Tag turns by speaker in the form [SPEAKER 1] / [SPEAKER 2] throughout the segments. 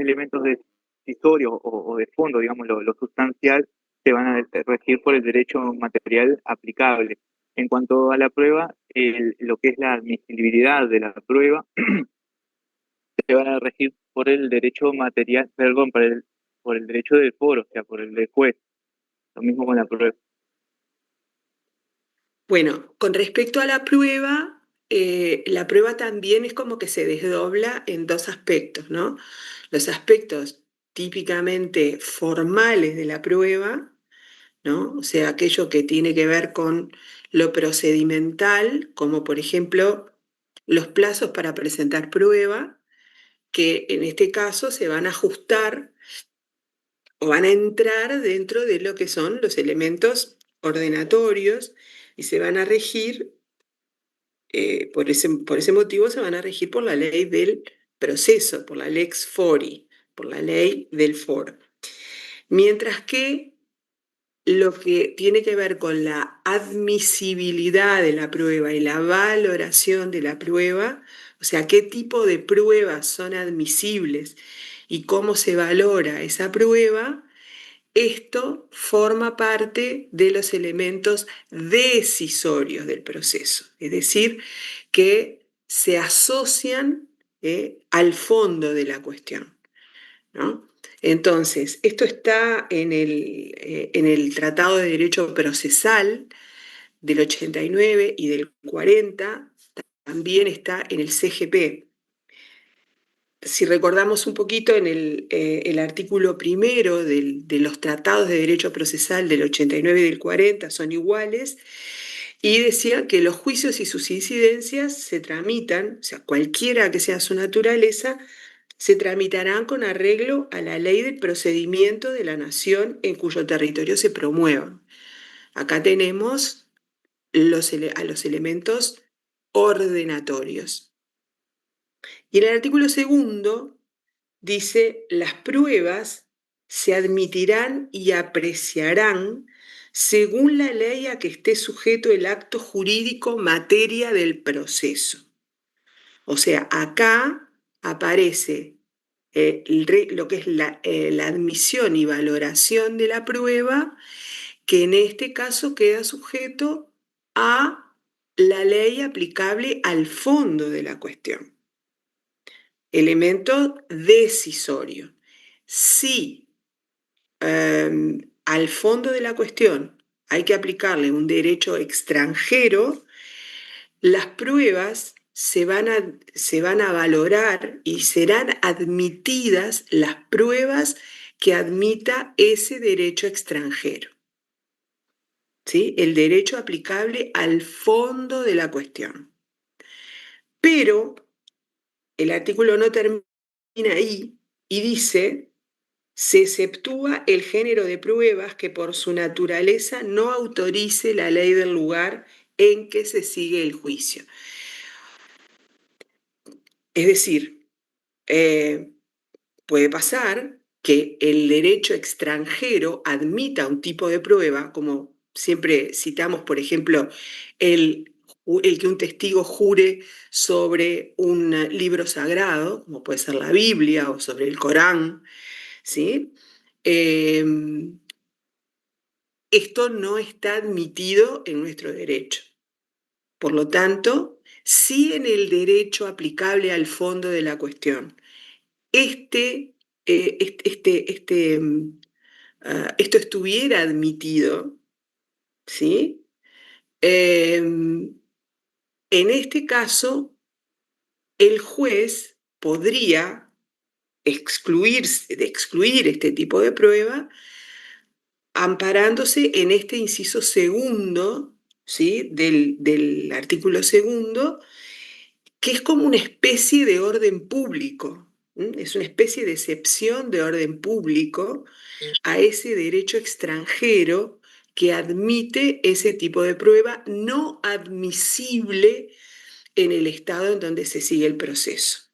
[SPEAKER 1] elementos decisorios o de fondo, digamos, lo sustancial, se van a regir por el derecho material aplicable. En cuanto a la prueba, lo que es la admisibilidad de la prueba, se van a regir por el derecho material, perdón, por el derecho del foro, o sea, por el del juez. Lo mismo con la prueba.
[SPEAKER 2] Bueno, con respecto a la prueba también es como que se desdobla en dos aspectos, ¿no? Los aspectos típicamente formales de la prueba, ¿no? O sea, aquello que tiene que ver con lo procedimental, como por ejemplo los plazos para presentar prueba, que en este caso se van a ajustar o van a entrar dentro de lo que son los elementos ordenatorios y se van a regir, por ese motivo se van a regir por la ley del proceso, por la lex fori, por la ley del foro. Mientras que lo que tiene que ver con la admisibilidad de la prueba y la valoración de la prueba, o sea, qué tipo de pruebas son admisibles y cómo se valora esa prueba, esto forma parte de los elementos decisorios del proceso, es decir, que se asocian al fondo de la cuestión, ¿no? Entonces, esto está en el Tratado de Derecho Procesal del 89 y del 40, también está en el CGP. Si recordamos un poquito en el artículo primero de los tratados de derecho procesal del 89 y del 40 son iguales, y decía que los juicios y sus incidencias se tramitan, o sea, cualquiera que sea su naturaleza, se tramitarán con arreglo a la ley del procedimiento de la nación en cuyo territorio se promuevan. Acá tenemos a los elementos ordenatorios. Y en el artículo segundo dice, las pruebas se admitirán y apreciarán según la ley a que esté sujeto el acto jurídico materia del proceso. O sea, acá aparece lo que es la admisión y valoración de la prueba, que en este caso queda sujeto a la ley aplicable al fondo de la cuestión. Elemento decisorio. Si al fondo de la cuestión hay que aplicarle un derecho extranjero, las pruebas se van a valorar y serán admitidas las pruebas que admita ese derecho extranjero, ¿sí? El derecho aplicable al fondo de la cuestión. Pero el artículo no termina ahí y dice, se exceptúa el género de pruebas que por su naturaleza no autorice la ley del lugar en que se sigue el juicio. Es decir, puede pasar que el derecho extranjero admita un tipo de prueba, como siempre citamos, por ejemplo, el que un testigo jure sobre un libro sagrado, como puede ser la Biblia o sobre el Corán, ¿sí? Esto no está admitido en nuestro derecho. Por lo tanto, sí en el derecho aplicable al fondo de la cuestión. Este, esto estuviera admitido, ¿sí? En este caso, el juez podría excluir este tipo de prueba amparándose en este inciso segundo, ¿sí? del artículo segundo, que es como una especie de orden público. Es una especie de excepción de orden público a ese derecho extranjero que admite ese tipo de prueba no admisible en el estado en donde se sigue el proceso,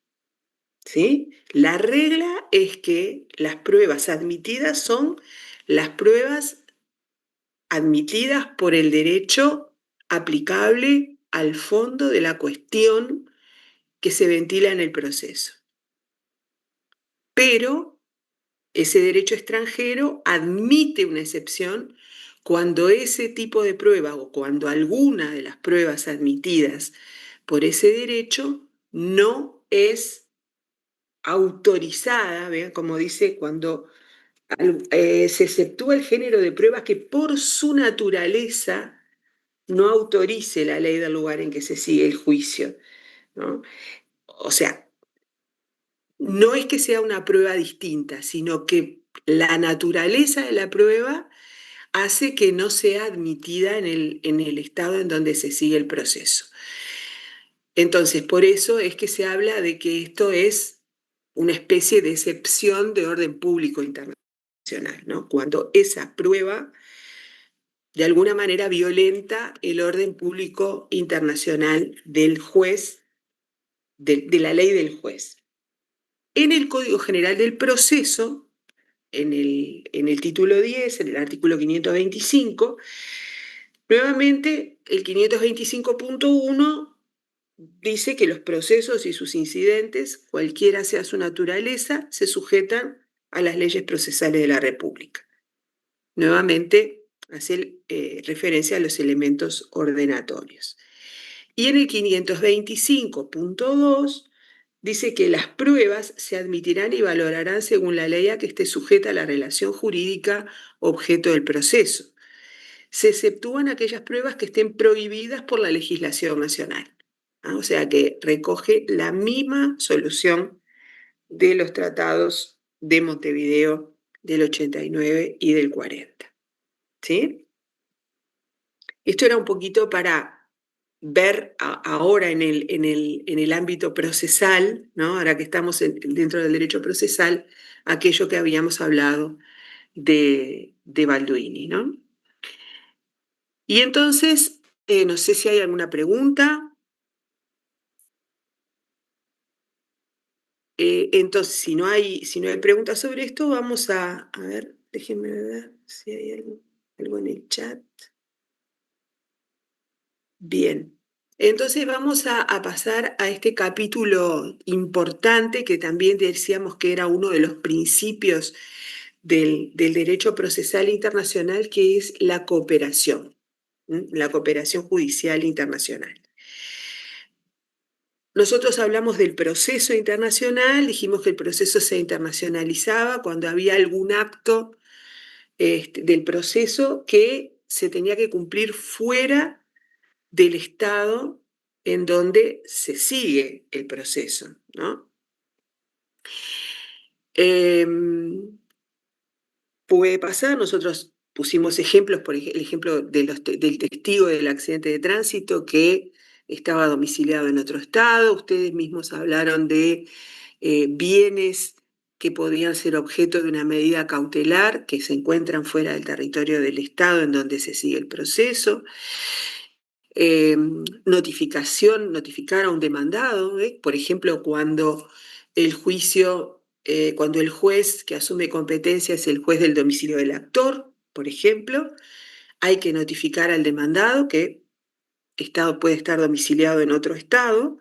[SPEAKER 2] ¿sí? La regla es que las pruebas admitidas son las pruebas admitidas por el derecho aplicable al fondo de la cuestión que se ventila en el proceso. pero ese derecho extranjero admite una excepción cuando ese tipo de prueba o cuando alguna de las pruebas admitidas por ese derecho no es autorizada, ¿vean? Como dice, cuando se exceptúa el género de pruebas que por su naturaleza no autorice la ley del lugar en que se sigue el juicio, ¿no? O sea, no es que sea una prueba distinta, sino que la naturaleza de la prueba hace que no sea admitida en el estado en donde se sigue el proceso. Entonces, por eso es que se habla de que esto es una especie de excepción de orden público internacional, ¿no? Cuando esa prueba de alguna manera violenta el orden público internacional del juez, de la ley del juez. En el Código General del Proceso, en el título 10, en el artículo 525, nuevamente el 525.1 dice que los procesos y sus incidentes, cualquiera sea su naturaleza, se sujetan a las leyes procesales de la República. Nuevamente hace referencia a los elementos ordenatorios. Y en el 525.2 dice que las pruebas se admitirán y valorarán según la ley a que esté sujeta a la relación jurídica objeto del proceso. Se exceptúan aquellas pruebas que estén prohibidas por la legislación nacional. O sea que recoge la misma solución de los tratados de Montevideo del 89 y del 40. ¿Sí? Esto era un poquito para ver ahora en el ámbito procesal, ¿no? Ahora que estamos dentro del derecho procesal, aquello que habíamos hablado de Balduini, ¿no? Y entonces, no sé si hay alguna pregunta. Entonces, si no hay preguntas sobre esto, vamos a ver, déjenme ver si hay algo en el chat. Bien, entonces vamos a pasar a este capítulo importante que también decíamos que era uno de los principios del derecho procesal internacional, que es la cooperación, la cooperación judicial internacional. Nosotros hablamos del proceso internacional, dijimos que el proceso se internacionalizaba cuando había algún acto del proceso que se tenía que cumplir fuera del estado en donde se sigue el proceso, ¿no? Puede pasar, nosotros pusimos ejemplos, por el ejemplo del testigo del accidente de tránsito que estaba domiciliado en otro estado. Ustedes mismos hablaron de bienes que podían ser objeto de una medida cautelar que se encuentran fuera del territorio del estado en donde se sigue el proceso. Notificar a un demandado, por ejemplo, cuando el juez que asume competencia es el juez del domicilio del actor, por ejemplo, hay que notificar al demandado que puede estar domiciliado en otro estado.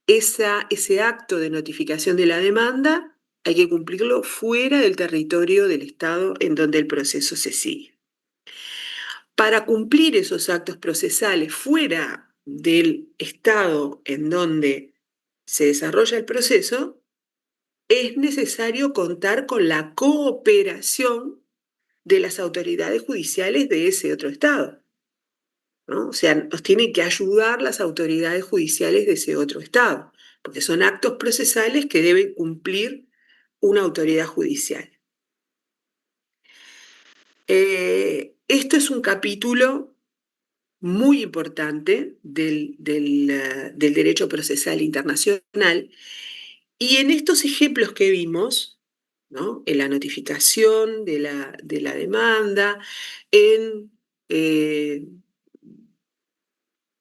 [SPEAKER 2] Ese acto de notificación de la demanda hay que cumplirlo fuera del territorio del estado en donde el proceso se sigue. Para cumplir esos actos procesales fuera del estado en donde se desarrolla el proceso, es necesario contar con la cooperación de las autoridades judiciales de ese otro estado, ¿no? O sea, nos tienen que ayudar las autoridades judiciales de ese otro estado, porque son actos procesales que debe cumplir una autoridad judicial. Esto es un capítulo muy importante del derecho procesal internacional, y en estos ejemplos que vimos, ¿no? En la notificación de la demanda, en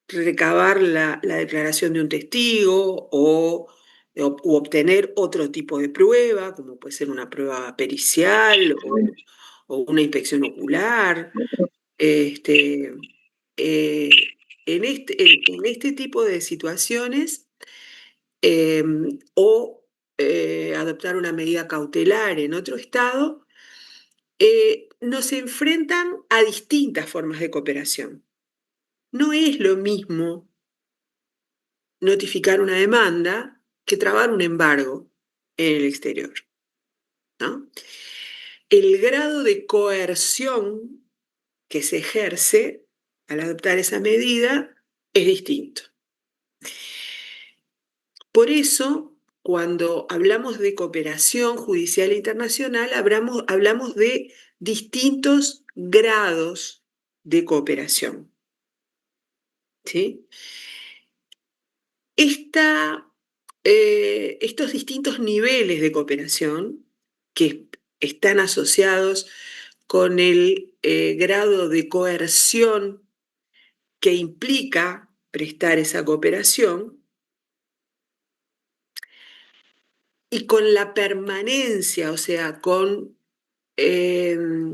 [SPEAKER 2] recabar la declaración de un testigo u obtener otro tipo de prueba, como puede ser una prueba pericial o una inspección ocular. Este, en este tipo de situaciones, o adoptar una medida cautelar en otro estado, nos enfrentan a distintas formas de cooperación. No es lo mismo notificar una demanda que trabar un embargo en el exterior, ¿no? El grado de coerción que se ejerce al adoptar esa medida es distinto. Por eso, cuando hablamos de cooperación judicial internacional, hablamos de distintos grados de cooperación. ¿Sí? Estos distintos niveles de cooperación que están asociados con el grado de coerción que implica prestar esa cooperación y con la permanencia, o sea, con el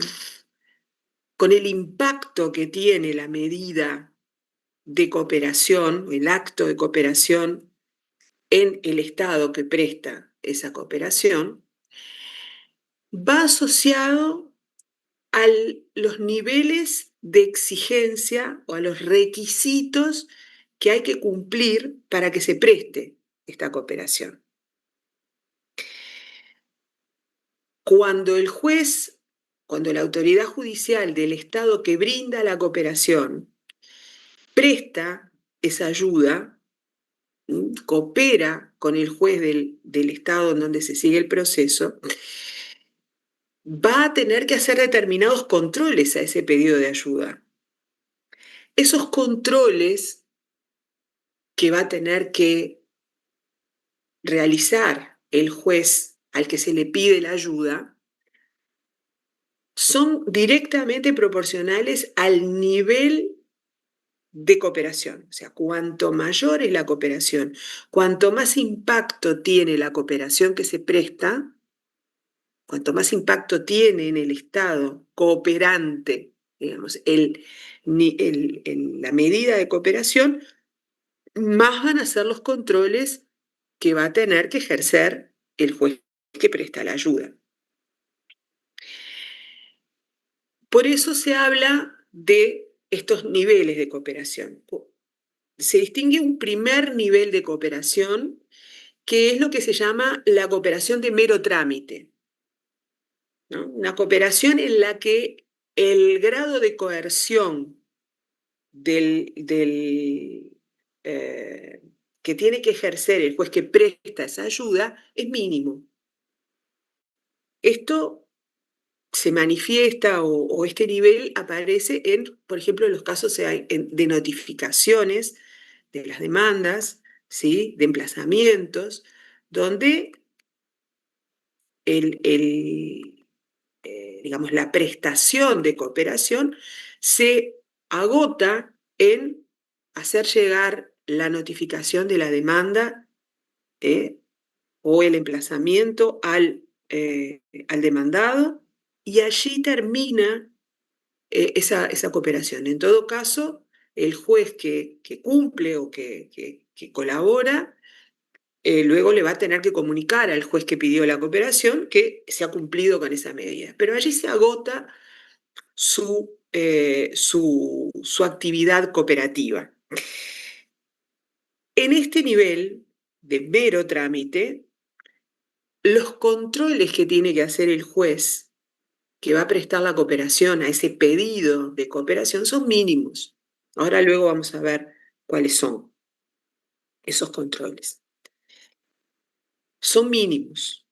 [SPEAKER 2] impacto que tiene la medida de cooperación, el acto de cooperación en el Estado que presta esa cooperación, va asociado a los niveles de exigencia o a los requisitos que hay que cumplir para que se preste esta cooperación. Cuando el juez, cuando la autoridad judicial del Estado que brinda la cooperación presta esa ayuda, coopera con el juez del Estado en donde se sigue el proceso, va a tener que hacer determinados controles a ese pedido de ayuda. Esos controles que va a tener que realizar el juez al que se le pide la ayuda son directamente proporcionales al nivel de cooperación. O sea, cuanto mayor es la cooperación, cuanto más impacto tiene la cooperación que se presta, cuanto más impacto tiene en el Estado cooperante, digamos, la medida de cooperación, más van a ser los controles que va a tener que ejercer el juez que presta la ayuda. Por eso se habla de estos niveles de cooperación. Se distingue un primer nivel de cooperación, que es lo que se llama la cooperación de mero trámite, ¿no? Una cooperación en la que el grado de coerción que tiene que ejercer el juez que presta esa ayuda es mínimo. Esto se manifiesta o este nivel aparece en, por ejemplo, en los casos de notificaciones de las demandas, ¿sí? De emplazamientos, donde digamos, la prestación de cooperación se agota en hacer llegar la notificación de la demanda o el emplazamiento al demandado, y allí termina esa cooperación. En todo caso, el juez que cumple o que colabora, luego le va a tener que comunicar al juez que pidió la cooperación que se ha cumplido con esa medida. Pero allí se agota su actividad cooperativa. En este nivel de mero trámite, los controles que tiene que hacer el juez que va a prestar la cooperación a ese pedido de cooperación son mínimos. Ahora luego vamos a ver cuáles son esos controles. Son mínimos.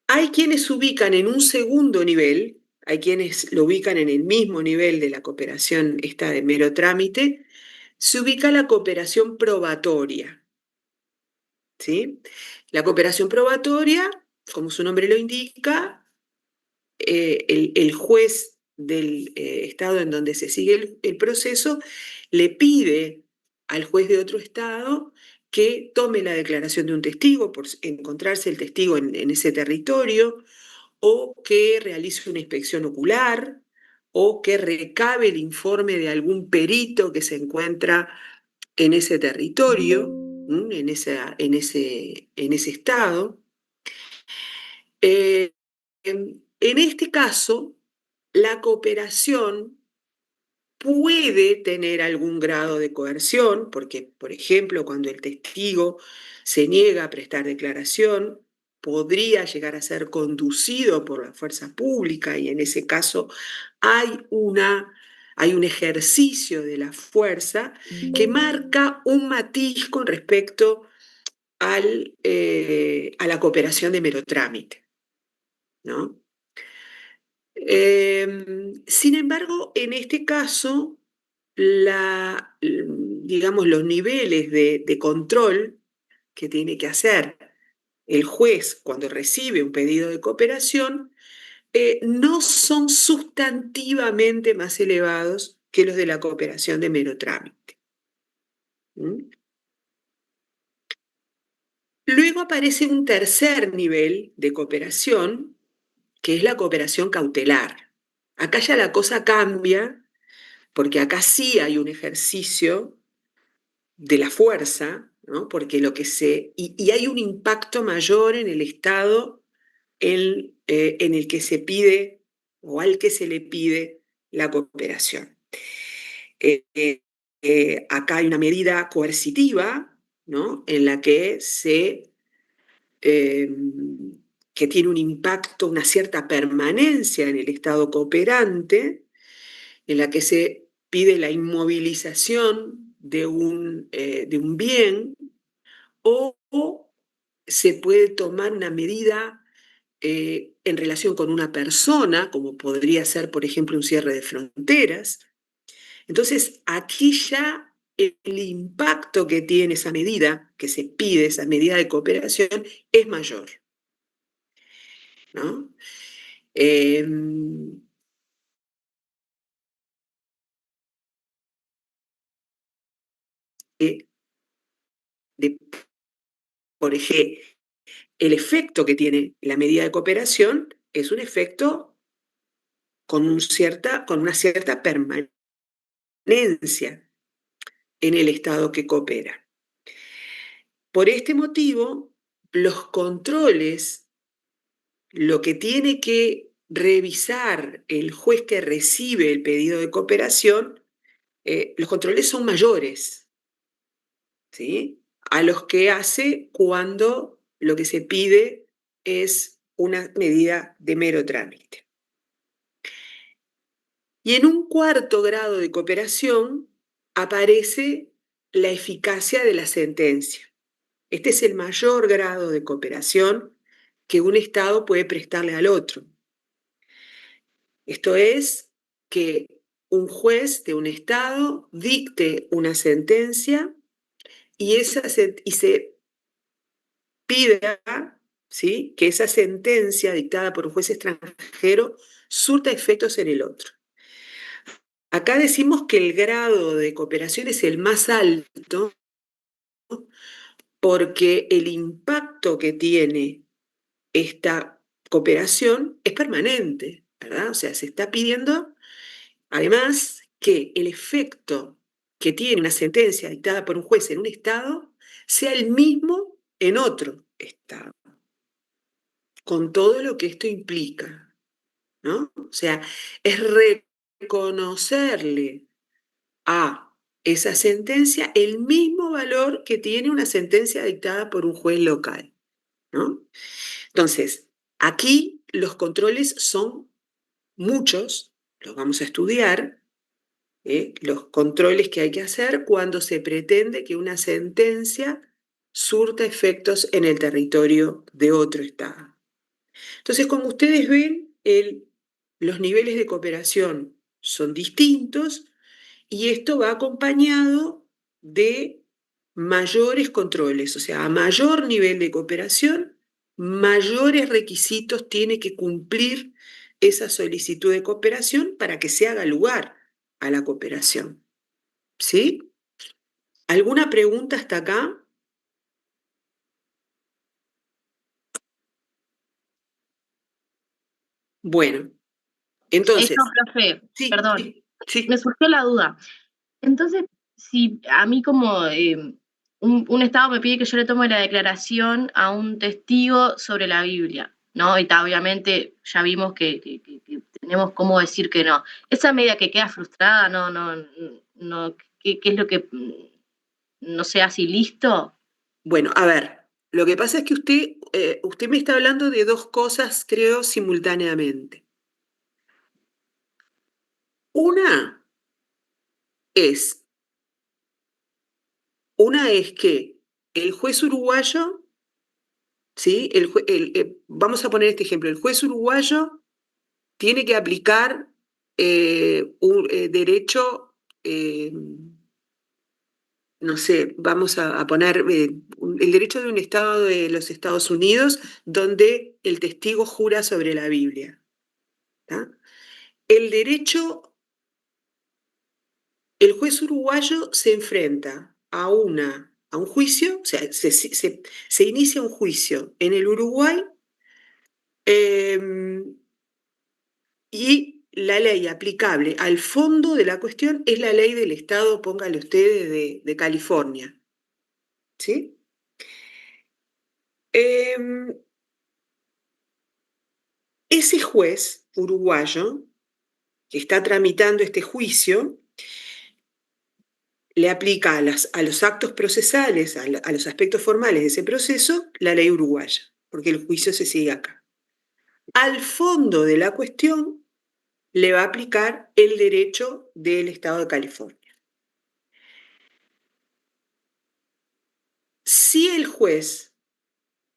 [SPEAKER 2] Hay quienes se ubican en un segundo nivel, hay quienes lo ubican en el mismo nivel de la cooperación esta de mero trámite, se ubica la cooperación probatoria. ¿Sí? La cooperación probatoria, como su nombre lo indica, el juez del estado en donde se sigue el proceso le pide al juez de otro estado que tome la declaración de un testigo por encontrarse el testigo en ese territorio, o que realice una inspección ocular, o que recabe el informe de algún perito que se encuentra en ese territorio, en ese estado. En este caso, la cooperación puede tener algún grado de coerción, porque, por ejemplo, cuando el testigo se niega a prestar declaración, podría llegar a ser conducido por la fuerza pública y en ese caso hay un ejercicio de la fuerza que marca un matiz con respecto a la cooperación de mero trámite, ¿no? Sin embargo, en este caso, digamos, los niveles de control que tiene que hacer el juez cuando recibe un pedido de cooperación no son sustantivamente más elevados que los de la cooperación de mero trámite. ¿Mm? Luego aparece un tercer nivel de cooperación, que es la cooperación cautelar. Acá ya la cosa cambia, porque acá sí hay un ejercicio de la fuerza, ¿no? Porque y hay un impacto mayor en el estado en el que se pide o al que se le pide la cooperación. Acá hay una medida coercitiva, ¿no? En la eh, que tiene un impacto, una cierta permanencia en el estado cooperante, en la que se pide la inmovilización de un bien o se puede tomar una medida en relación con una persona, como podría ser, por ejemplo, un cierre de fronteras. Entonces, aquí ya el impacto que tiene esa medida, que se pide, esa medida de cooperación, es mayor, ¿no? Eh, de, por ejemplo, el efecto que tiene la medida de cooperación es un efecto con una cierta permanencia en el Estado que coopera. Por este motivo, los controles, lo que tiene que revisar el juez que recibe el pedido de cooperación, los controles son mayores, ¿sí? A los que hace cuando lo que se pide es una medida de mero trámite. Y en un cuarto grado de cooperación aparece la eficacia de la sentencia. Este es el mayor grado de cooperación que un Estado puede prestarle al otro. Esto es que un juez de un Estado dicte una sentencia y se pida, ¿sí?, que esa sentencia dictada por un juez extranjero surta efectos en el otro. Acá decimos que el grado de cooperación es el más alto porque el impacto que tiene esta cooperación es permanente, ¿verdad? O sea, se está pidiendo, además, que el efecto que tiene una sentencia dictada por un juez en un Estado sea el mismo en otro Estado, con todo lo que esto implica, ¿no? O sea, es reconocerle a esa sentencia el mismo valor que tiene una sentencia dictada por un juez local, ¿no? Entonces, aquí los controles son muchos, los vamos a estudiar, los controles que hay que hacer cuando se pretende que una sentencia surta efectos en el territorio de otro Estado. Entonces, como ustedes ven, los niveles de cooperación son distintos y esto va acompañado de mayores controles, o sea, a mayor nivel de cooperación, mayores requisitos tiene que cumplir esa solicitud de cooperación para que se haga lugar a la cooperación. ¿Sí? ¿Alguna pregunta hasta acá? Bueno, entonces,
[SPEAKER 3] Eso, profe,
[SPEAKER 2] sí,
[SPEAKER 3] perdón,
[SPEAKER 2] sí, sí.
[SPEAKER 3] me surgió la duda. Entonces, si a mí como un Estado me pide que yo le tome la declaración a un testigo sobre la Biblia, ¿no? Y obviamente ya vimos que tenemos cómo decir que no. Esa medida que queda frustrada, no, ¿qué es lo que no sea así listo?
[SPEAKER 2] Bueno, a ver, lo que pasa es que usted me está hablando de dos cosas, creo, simultáneamente. Una es, una es que el juez uruguayo, ¿sí? Vamos a poner este ejemplo, el juez uruguayo tiene que aplicar un derecho, no sé, vamos a poner el derecho de un estado de los Estados Unidos donde el testigo jura sobre la Biblia. ¿Tá? El derecho, el juez uruguayo se enfrenta a un juicio, o sea, se inicia un juicio en el Uruguay em, y la ley aplicable al fondo de la cuestión es la ley del Estado, póngale ustedes, de California. ¿Sí? Em, Ese juez uruguayo que está tramitando este juicio le aplica a los actos procesales, a los aspectos formales de ese proceso, la ley uruguaya, porque el juicio se sigue acá. Al fondo de la cuestión le va a aplicar el derecho del Estado de California. Si el juez,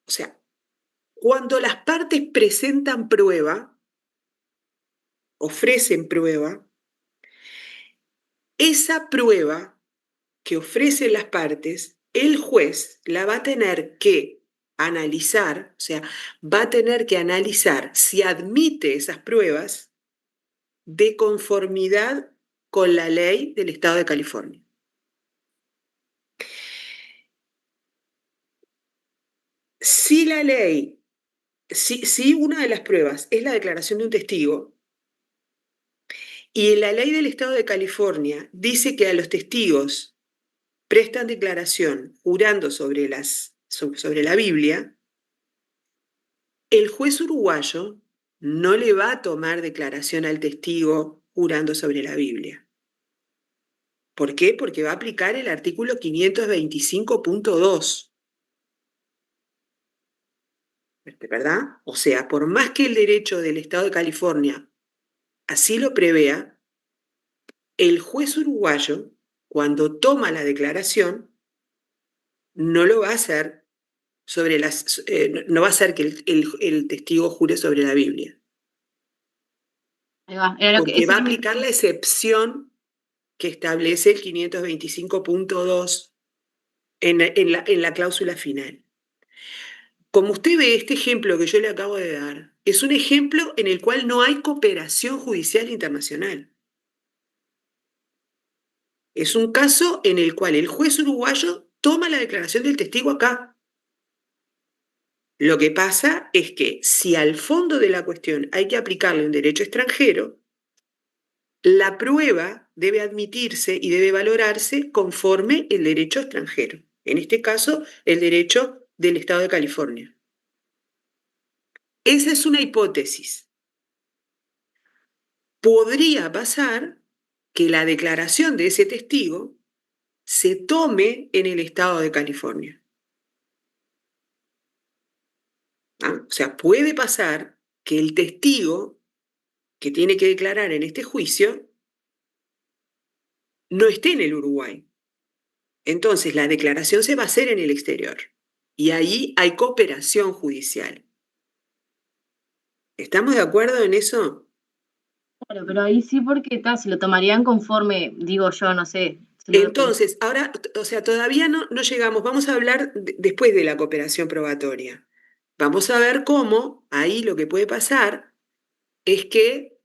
[SPEAKER 2] o sea, cuando las partes presentan prueba, ofrecen prueba, esa prueba que ofrecen las partes, el juez la va a tener que analizar, o sea, va a tener que analizar si admite esas pruebas de conformidad con la ley del Estado de California. Si la ley, si una de las pruebas es la declaración de un testigo, y la ley del Estado de California dice que a los testigos prestan declaración jurando sobre la Biblia, el juez uruguayo no le va a tomar declaración al testigo jurando sobre la Biblia. ¿Por qué? Porque va a aplicar el artículo 525.2. ¿Verdad? O sea, por más que el derecho del Estado de California así lo prevea, el juez uruguayo, cuando toma la declaración, no lo va a hacer no va a hacer que el testigo jure sobre la Biblia,
[SPEAKER 3] Ahí va, era lo que,
[SPEAKER 2] porque
[SPEAKER 3] ese
[SPEAKER 2] va a
[SPEAKER 3] era mi-
[SPEAKER 2] aplicar la excepción que establece el 525.2 en la cláusula final. Como usted ve, este ejemplo que yo le acabo de dar es un ejemplo en el cual no hay cooperación judicial internacional. Es un caso en el cual el juez uruguayo toma la declaración del testigo acá. Lo que pasa es que si al fondo de la cuestión hay que aplicarle un derecho extranjero, la prueba debe admitirse y debe valorarse conforme el derecho extranjero. En este caso, el derecho del Estado de California. Esa es una hipótesis. Podría pasar que la declaración de ese testigo se tome en el Estado de California. O sea, puede pasar que el testigo que tiene que declarar en este juicio no esté en el Uruguay. Entonces, la declaración se va a hacer en el exterior. Y ahí hay cooperación judicial. ¿Estamos de acuerdo en eso?
[SPEAKER 3] Claro, pero ahí sí porque se lo tomarían conforme, digo yo, no sé.
[SPEAKER 2] Entonces, ahora, o sea, todavía no llegamos. Vamos a hablar después de la cooperación probatoria. Vamos a ver cómo ahí lo que puede pasar es que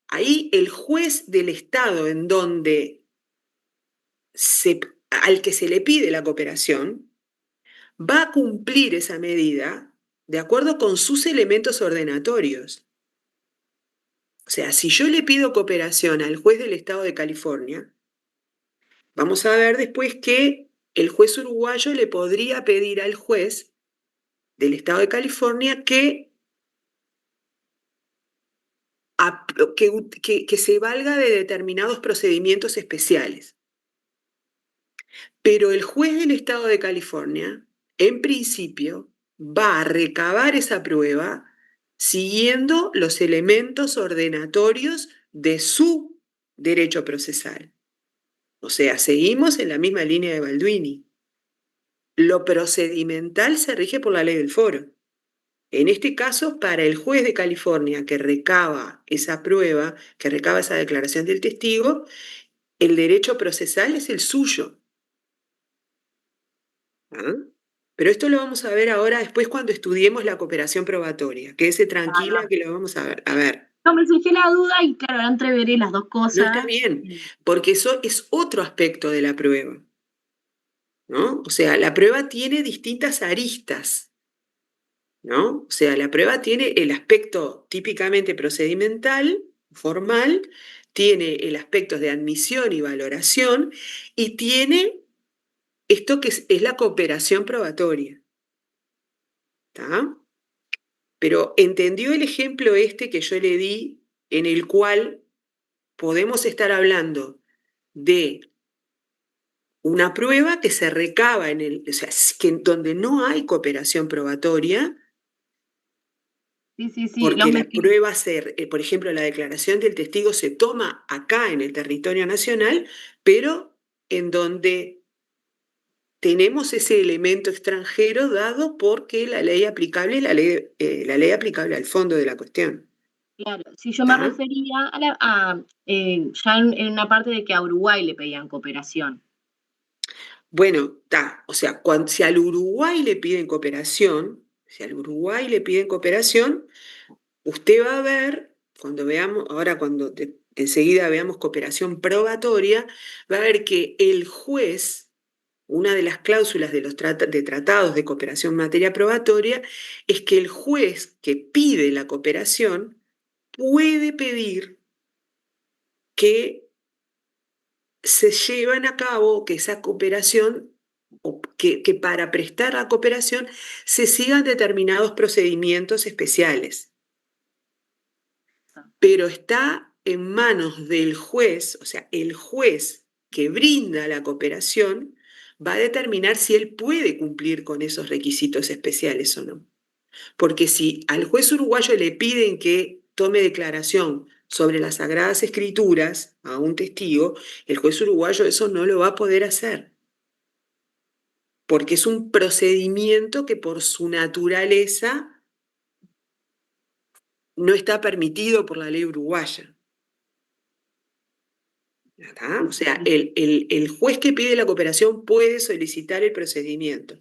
[SPEAKER 2] ahí el juez del estado en donde al que se le pide la cooperación va a cumplir esa medida de acuerdo con sus elementos ordenatorios. O sea, si yo le pido cooperación al juez del estado de California, vamos a ver después que el juez uruguayo le podría pedir al juez del Estado de California que se valga de determinados procedimientos especiales. Pero el juez del Estado de California, en principio, va a recabar esa prueba siguiendo los elementos ordenatorios de su derecho procesal. O sea, seguimos en la misma línea de Balduini. Lo procedimental se rige por la ley del foro. En este caso, para el juez de California que recaba esa prueba, que recaba esa declaración del testigo, el derecho procesal es el suyo. ¿Ah? Pero esto lo vamos a ver ahora después cuando estudiemos la cooperación probatoria. Quédese tranquila que lo vamos a ver. A ver.
[SPEAKER 3] No me surgió la duda y claro, ahora entreveré las dos
[SPEAKER 2] No
[SPEAKER 3] cosas.
[SPEAKER 2] está bien, porque eso es otro aspecto de la prueba, ¿no? O sea, la prueba tiene distintas aristas, ¿no? O sea, la prueba tiene el aspecto típicamente procedimental, formal, tiene el aspecto de admisión y valoración, y tiene esto que es la cooperación probatoria. ¿Está? Pero ¿entendió el ejemplo este que yo le di, en el cual podemos estar hablando de una prueba que se recaba o sea, donde no hay cooperación probatoria?
[SPEAKER 3] Sí,
[SPEAKER 2] Porque la prueba, por ejemplo, la declaración del testigo se toma acá en el territorio nacional, pero en donde tenemos ese elemento extranjero dado porque la ley aplicable es la ley aplicable al fondo de la cuestión.
[SPEAKER 3] Claro, si yo me refería ya en una parte de que a Uruguay le pedían cooperación.
[SPEAKER 2] Bueno, o sea, si al Uruguay le piden cooperación, usted va a ver, cuando veamos, ahora enseguida veamos cooperación probatoria, va a ver que el juez, una de las cláusulas de los tratados de cooperación en materia probatoria, es que el juez que pide la cooperación puede pedir que se lleven a cabo, que esa cooperación, o que para prestar la cooperación se sigan determinados procedimientos especiales. Pero está en manos del juez, o sea, el juez que brinda la cooperación va a determinar si él puede cumplir con esos requisitos especiales o no. Porque si al juez uruguayo le piden que tome declaración sobre las Sagradas Escrituras a un testigo, el juez uruguayo eso no lo va a poder hacer. Porque es un procedimiento que por su naturaleza no está permitido por la ley uruguaya. ¿Está? O sea, el juez que pide la cooperación puede solicitar el procedimiento,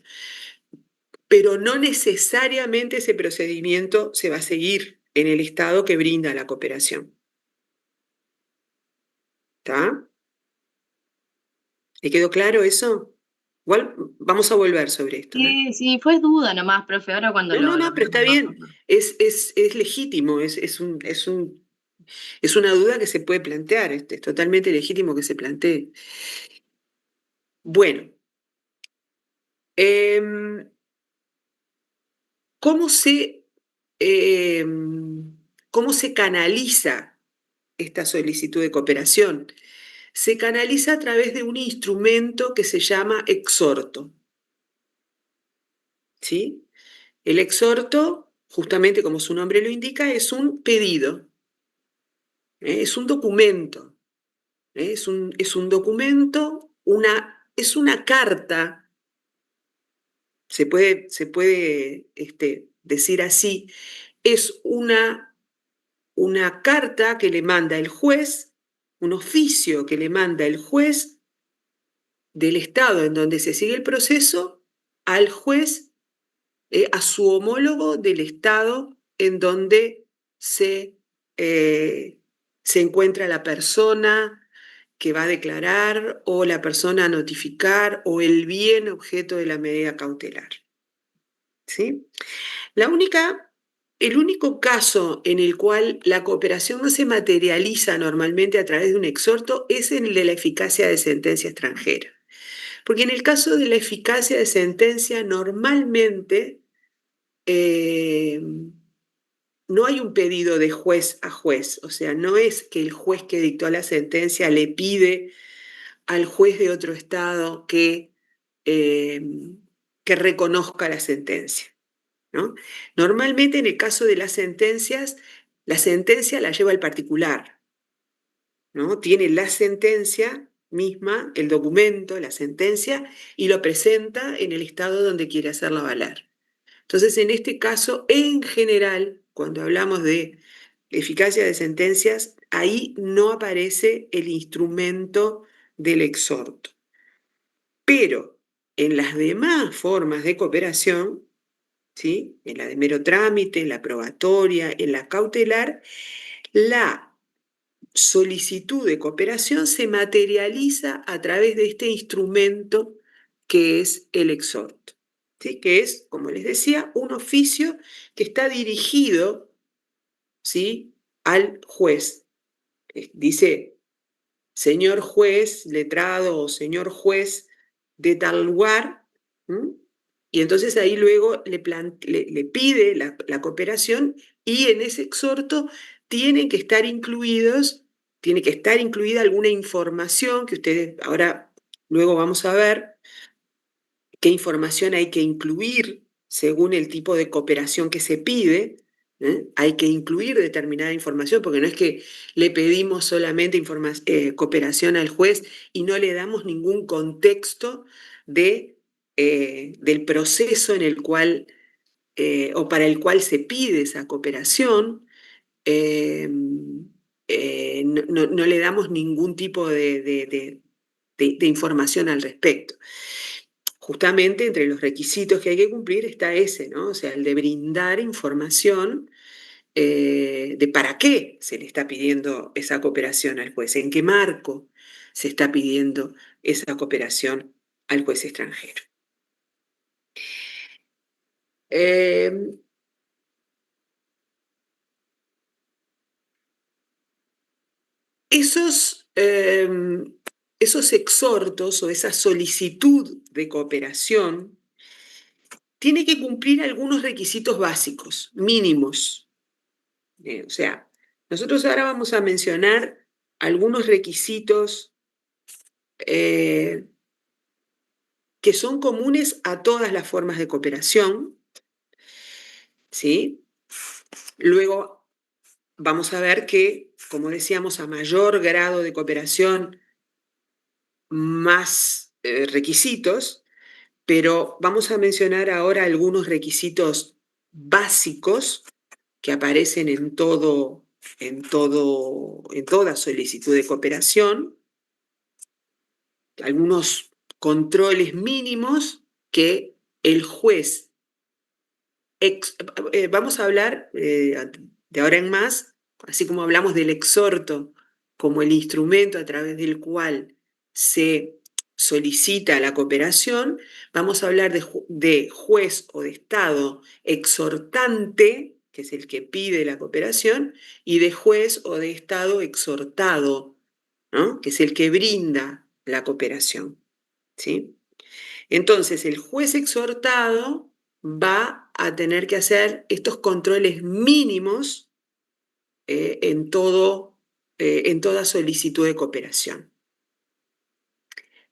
[SPEAKER 2] pero no necesariamente ese procedimiento se va a seguir en el estado que brinda la cooperación. ¿Está? ¿Le quedó claro eso? Igual vamos a volver sobre esto.
[SPEAKER 3] Sí, fue duda nomás, profe, ahora cuando
[SPEAKER 2] No, pero está bien, es legítimo, es una duda que se puede plantear, es totalmente legítimo que se plantee. Bueno, ¿cómo se canaliza esta solicitud de cooperación? Se canaliza a través de un instrumento que se llama exhorto. ¿Sí? El exhorto, justamente como su nombre lo indica, es un pedido, es un documento, es un documento, es una carta, se puede decir así, es una carta que le manda el juez, un oficio que le manda el juez del estado en donde se sigue el proceso al juez, a su homólogo del estado en donde se encuentra la persona que va a declarar o la persona a notificar o el bien objeto de la medida cautelar. ¿Sí? La única El único caso en el cual la cooperación no se materializa normalmente a través de un exhorto es en el de la eficacia de sentencia extranjera. Porque en el caso de la eficacia de sentencia, normalmente no hay un pedido de juez a juez. O sea, no es que el juez que dictó la sentencia le pide al juez de otro estado eh, que reconozca la sentencia, ¿no? Normalmente en el caso de las sentencias, la sentencia la lleva el particular, ¿no? Tiene la sentencia misma, el documento, la sentencia, y lo presenta en el estado donde quiere hacerla valer. Entonces, en este caso, en general, cuando hablamos de eficacia de sentencias, ahí no aparece el instrumento del exhorto. Pero en las demás formas de cooperación, ¿sí? En la de mero trámite, en la probatoria, en la cautelar, la solicitud de cooperación se materializa a través de este instrumento que es el exhorto, ¿sí? Que es, como les decía, un oficio que está dirigido, ¿sí? Al juez. Dice, señor juez letrado o señor juez de tal lugar, ¿m? Y entonces ahí luego le pide la cooperación, y en ese exhorto tienen que estar incluidos, tiene que estar incluida alguna información que ustedes ahora luego vamos a ver qué información hay que incluir según el tipo de cooperación que se pide. Hay que incluir determinada información, porque no es que le pedimos solamente cooperación al juez y no le damos ningún contexto del proceso en el cual o para el cual se pide esa cooperación. eh, no le damos ningún tipo de información al respecto. Justamente entre los requisitos que hay que cumplir está ese, ¿no? O sea, el de brindar información de para qué se le está pidiendo esa cooperación al juez, en qué marco se está pidiendo esa cooperación al juez extranjero. Esos exhortos o esa solicitud de cooperación tiene que cumplir algunos requisitos básicos, mínimos. O sea, nosotros ahora vamos a mencionar algunos requisitos que son comunes a todas las formas de cooperación, ¿sí? Luego vamos a ver que, como decíamos, a mayor grado de cooperación, más requisitos, pero vamos a mencionar ahora algunos requisitos básicos que aparecen en toda solicitud de cooperación, algunos controles mínimos que el juez, vamos a hablar de ahora en más, así como hablamos del exhorto como el instrumento a través del cual se solicita la cooperación, vamos a hablar de juez o de estado exhortante, que es el que pide la cooperación, y de juez o de estado exhortado, ¿no? Que es el que brinda la cooperación, ¿sí? Entonces, el juez exhortado va a tener que hacer estos controles mínimos en toda solicitud de cooperación.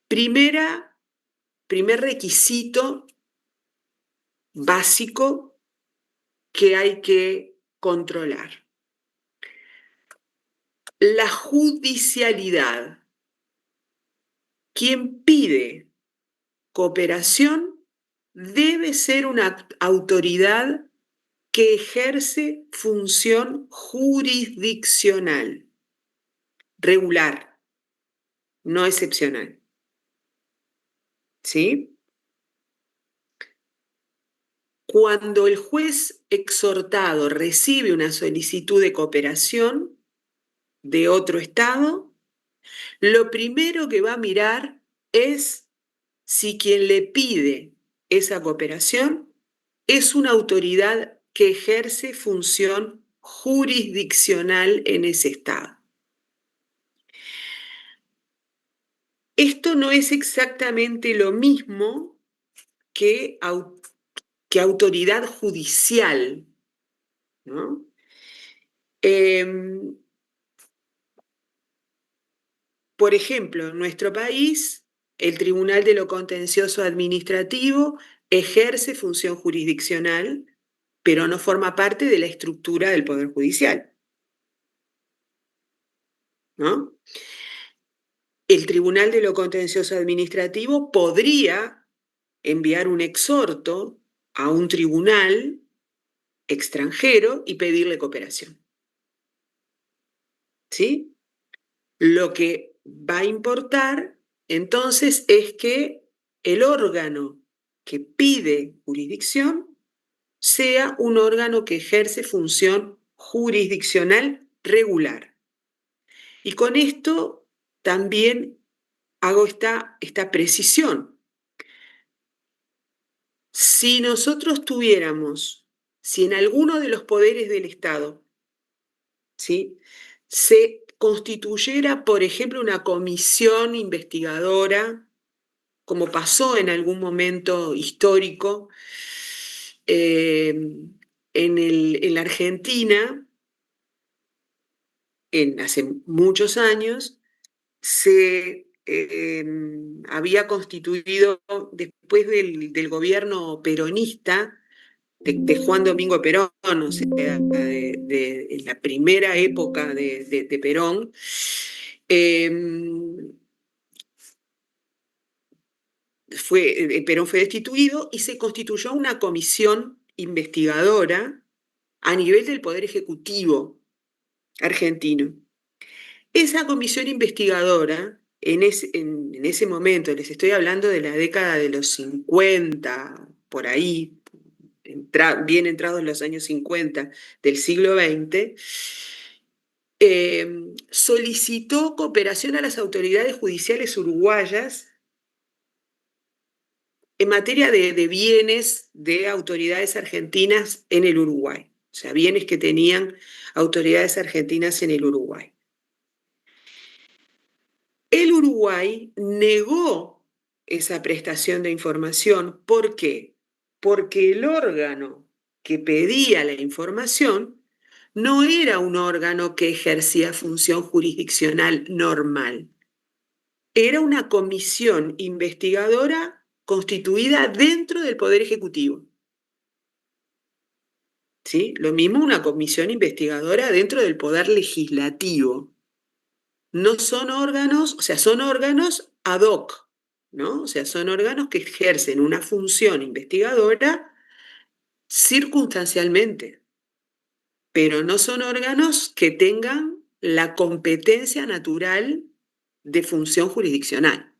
[SPEAKER 2] Primer requisito básico que hay que controlar: la judicialidad. Quien pide cooperación debe ser una autoridad que ejerce función jurisdiccional, regular, no excepcional. ¿Sí? Cuando el juez exhortado recibe una solicitud de cooperación de otro estado, lo primero que va a mirar es si quien le pide esa cooperación es una autoridad que ejerce función jurisdiccional en ese Estado. Esto no es exactamente lo mismo que autoridad judicial, ¿no? Por ejemplo, en nuestro país, el Tribunal de lo Contencioso Administrativo ejerce función jurisdiccional, pero no forma parte de la estructura del Poder Judicial, ¿no? El Tribunal de lo Contencioso Administrativo podría enviar un exhorto a un tribunal extranjero y pedirle cooperación, ¿sí? Lo que va a importar entonces es que el órgano que pide jurisdicción sea un órgano que ejerce función jurisdiccional regular. Y con esto también hago esta precisión. Si nosotros tuviéramos, si en alguno de los poderes del Estado, ¿sí?, se constituyera, por ejemplo, una comisión investigadora, como pasó en algún momento histórico en la Argentina, hace muchos años, se había constituido, después del gobierno peronista, de Juan Domingo Perón, o sea, en la primera época de Perón, Perón fue destituido y se constituyó una comisión investigadora a nivel del Poder Ejecutivo argentino. Esa comisión investigadora, en ese momento, les estoy hablando de la década de los 50, por ahí, bien entrados los años 50 del siglo XX, solicitó cooperación a las autoridades judiciales uruguayas en materia de bienes de autoridades argentinas en el Uruguay, o sea, bienes que tenían autoridades argentinas en el Uruguay. El Uruguay negó esa prestación de información. ¿Por qué? Porque el órgano que pedía la información no era un órgano que ejercía función jurisdiccional normal. Era una comisión investigadora constituida dentro del Poder Ejecutivo. ¿Sí? Lo mismo una comisión investigadora dentro del Poder Legislativo. No son órganos, o sea, son órganos ad hoc, ¿no? O sea, son órganos que ejercen una función investigadora circunstancialmente, pero no son órganos que tengan la competencia natural de función jurisdiccional.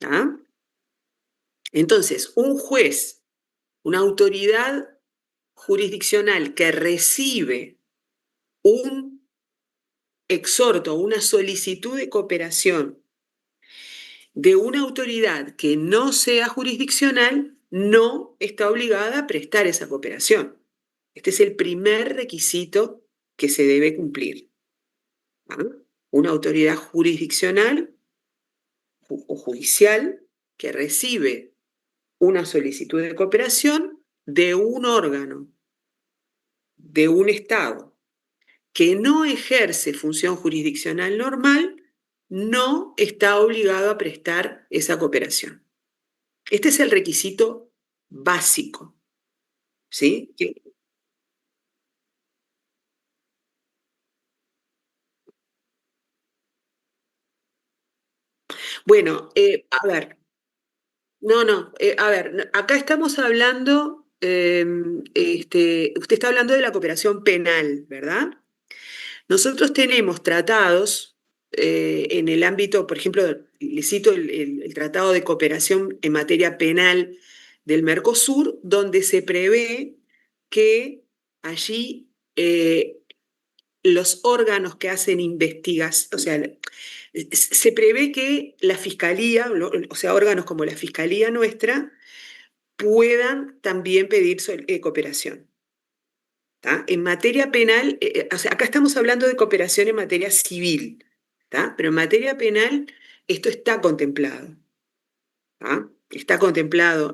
[SPEAKER 2] ¿Ah? Entonces, un juez, una autoridad jurisdiccional que recibe un exhorto, una solicitud de cooperación de una autoridad que no sea jurisdiccional, no está obligada a prestar esa cooperación. Este es el primer requisito que se debe cumplir. ¿Ah? Una autoridad jurisdiccional o judicial que recibe una solicitud de cooperación de un órgano, de un Estado, que no ejerce función jurisdiccional normal, no está obligado a prestar esa cooperación. Este es el requisito básico, ¿sí? Bueno, a ver, a ver, acá estamos hablando, usted está hablando de la cooperación penal, ¿verdad? Nosotros tenemos tratados en el ámbito, por ejemplo, le cito el Tratado de Cooperación en materia penal del Mercosur, donde se prevé que allí los órganos que hacen investigación, o sea, se prevé que la Fiscalía, o sea, órganos como la Fiscalía nuestra, puedan también pedir cooperación. ¿Tá? En materia penal, o sea, acá estamos hablando de cooperación en materia civil, ¿tá? Pero en materia penal esto está contemplado. ¿tá? Está contemplado.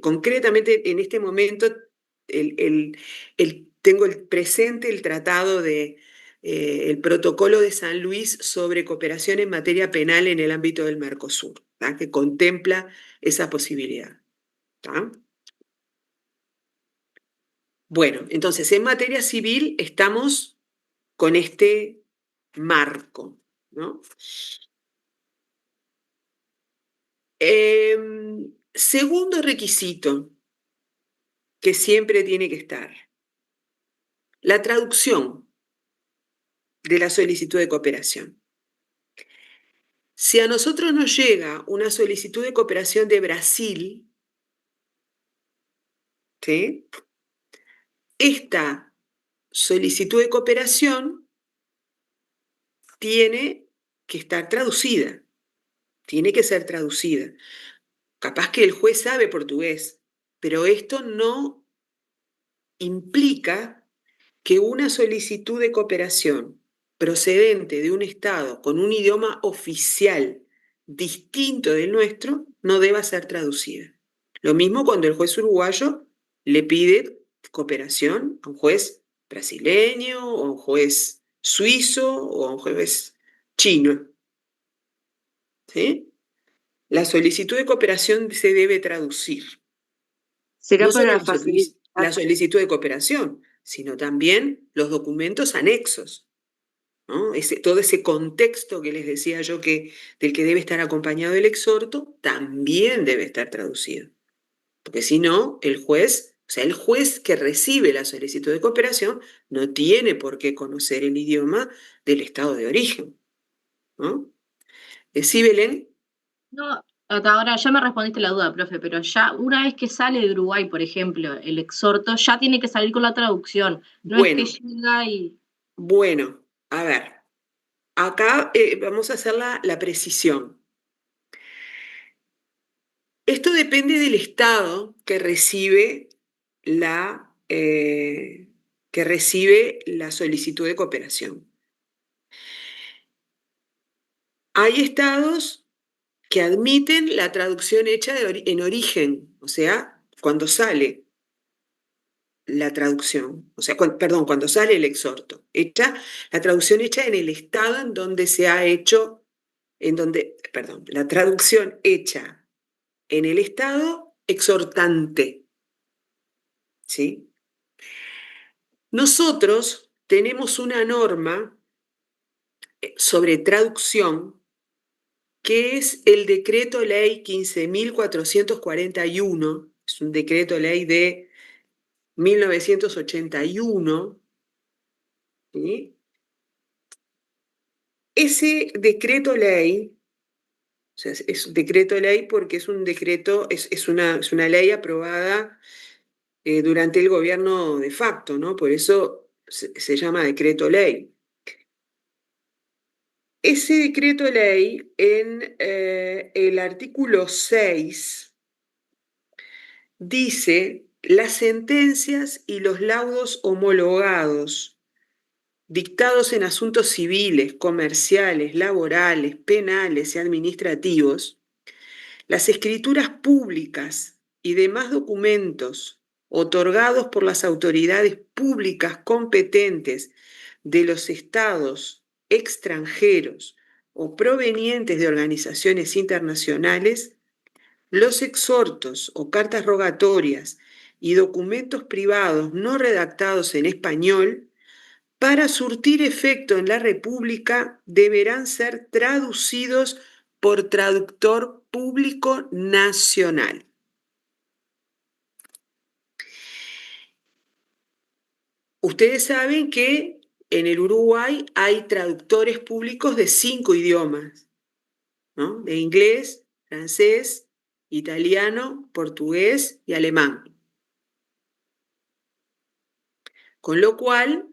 [SPEAKER 2] Concretamente, en este momento, tengo presente el tratado el protocolo de San Luis sobre cooperación en materia penal en el ámbito del Mercosur, ¿tá? Que contempla esa posibilidad. ¿tá? Bueno, entonces en materia civil estamos con este marco, ¿no? Segundo requisito que siempre tiene que estar, la traducción de la solicitud de cooperación. Si a nosotros nos llega una solicitud de cooperación de Brasil, ¿sí? Esta solicitud de cooperación tiene que estar traducida, tiene que ser traducida. Capaz que el juez sabe portugués, pero esto no implica que una solicitud de cooperación procedente de un Estado con un idioma oficial distinto del nuestro no deba ser traducida. Lo mismo cuando el juez uruguayo le pide cooperación a un juez brasileño, o a un juez suizo, o a un juez chino. ¿Sí? La solicitud de cooperación se debe traducir.
[SPEAKER 4] Será
[SPEAKER 2] No solo
[SPEAKER 4] para facilitar.
[SPEAKER 2] la solicitud de cooperación, sino también los documentos anexos, ¿no? Todo ese contexto que les decía yo del que debe estar acompañado el exhorto, también debe estar traducido. Porque si no, el juez que recibe la solicitud de cooperación no tiene por qué conocer el idioma del estado de origen, ¿no? ¿Sí, Belén?
[SPEAKER 3] No, hasta ahora ya me respondiste la duda, profe, pero ya una vez que sale de Uruguay, por ejemplo, el exhorto, ya tiene que salir con la traducción. No
[SPEAKER 2] Bueno,
[SPEAKER 3] es que llega y...
[SPEAKER 2] Bueno, a ver, acá vamos a hacer la precisión. Esto depende del estado que recibe la solicitud de cooperación. Hay estados que admiten la traducción hecha en origen, o sea, cuando sale la traducción, o sea, cuando sale el exhorto, la traducción hecha en el estado en donde se ha hecho, la traducción hecha en el estado exhortante, ¿sí? Nosotros tenemos una norma sobre traducción que es el decreto ley 15.441, es un decreto ley de 1981, ¿sí? Ese decreto ley, o sea, es un decreto ley porque es un decreto, es una ley aprobada durante el gobierno de facto, ¿no? Por eso se llama decreto ley. Ese decreto ley, en el artículo 6, dice: las sentencias y los laudos homologados, dictados en asuntos civiles, comerciales, laborales, penales y administrativos, las escrituras públicas y demás documentos otorgados por las autoridades públicas competentes de los estados extranjeros o provenientes de organizaciones internacionales, los exhortos o cartas rogatorias y documentos privados no redactados en español, para surtir efecto en la República, deberán ser traducidos por traductor público nacional. Ustedes saben que en el Uruguay hay traductores públicos de 5 idiomas, ¿no? De inglés, francés, italiano, portugués y alemán. Con lo cual,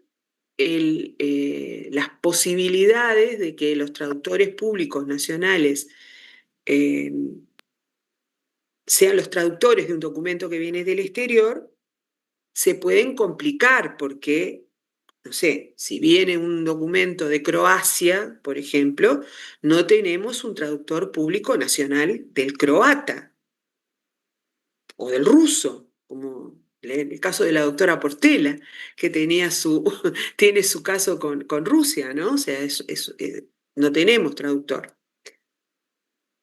[SPEAKER 2] las posibilidades de que los traductores públicos nacionales sean los traductores de un documento que viene del exterior, se pueden complicar porque, no sé, si viene un documento de Croacia, por ejemplo, no tenemos un traductor público nacional del croata o del ruso, como en el caso de la doctora Portela, que tiene su caso con Rusia, ¿no? O sea, no tenemos traductor.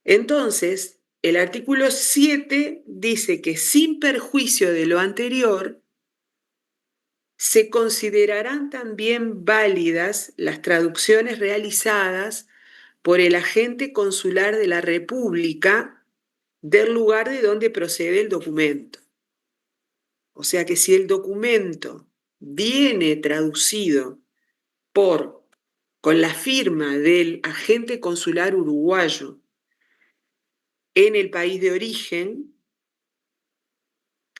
[SPEAKER 2] Entonces, el artículo 7 dice que sin perjuicio de lo anterior, se considerarán también válidas las traducciones realizadas por el agente consular de la República del lugar de donde procede el documento. O sea que si el documento viene traducido con la firma del agente consular uruguayo en el país de origen,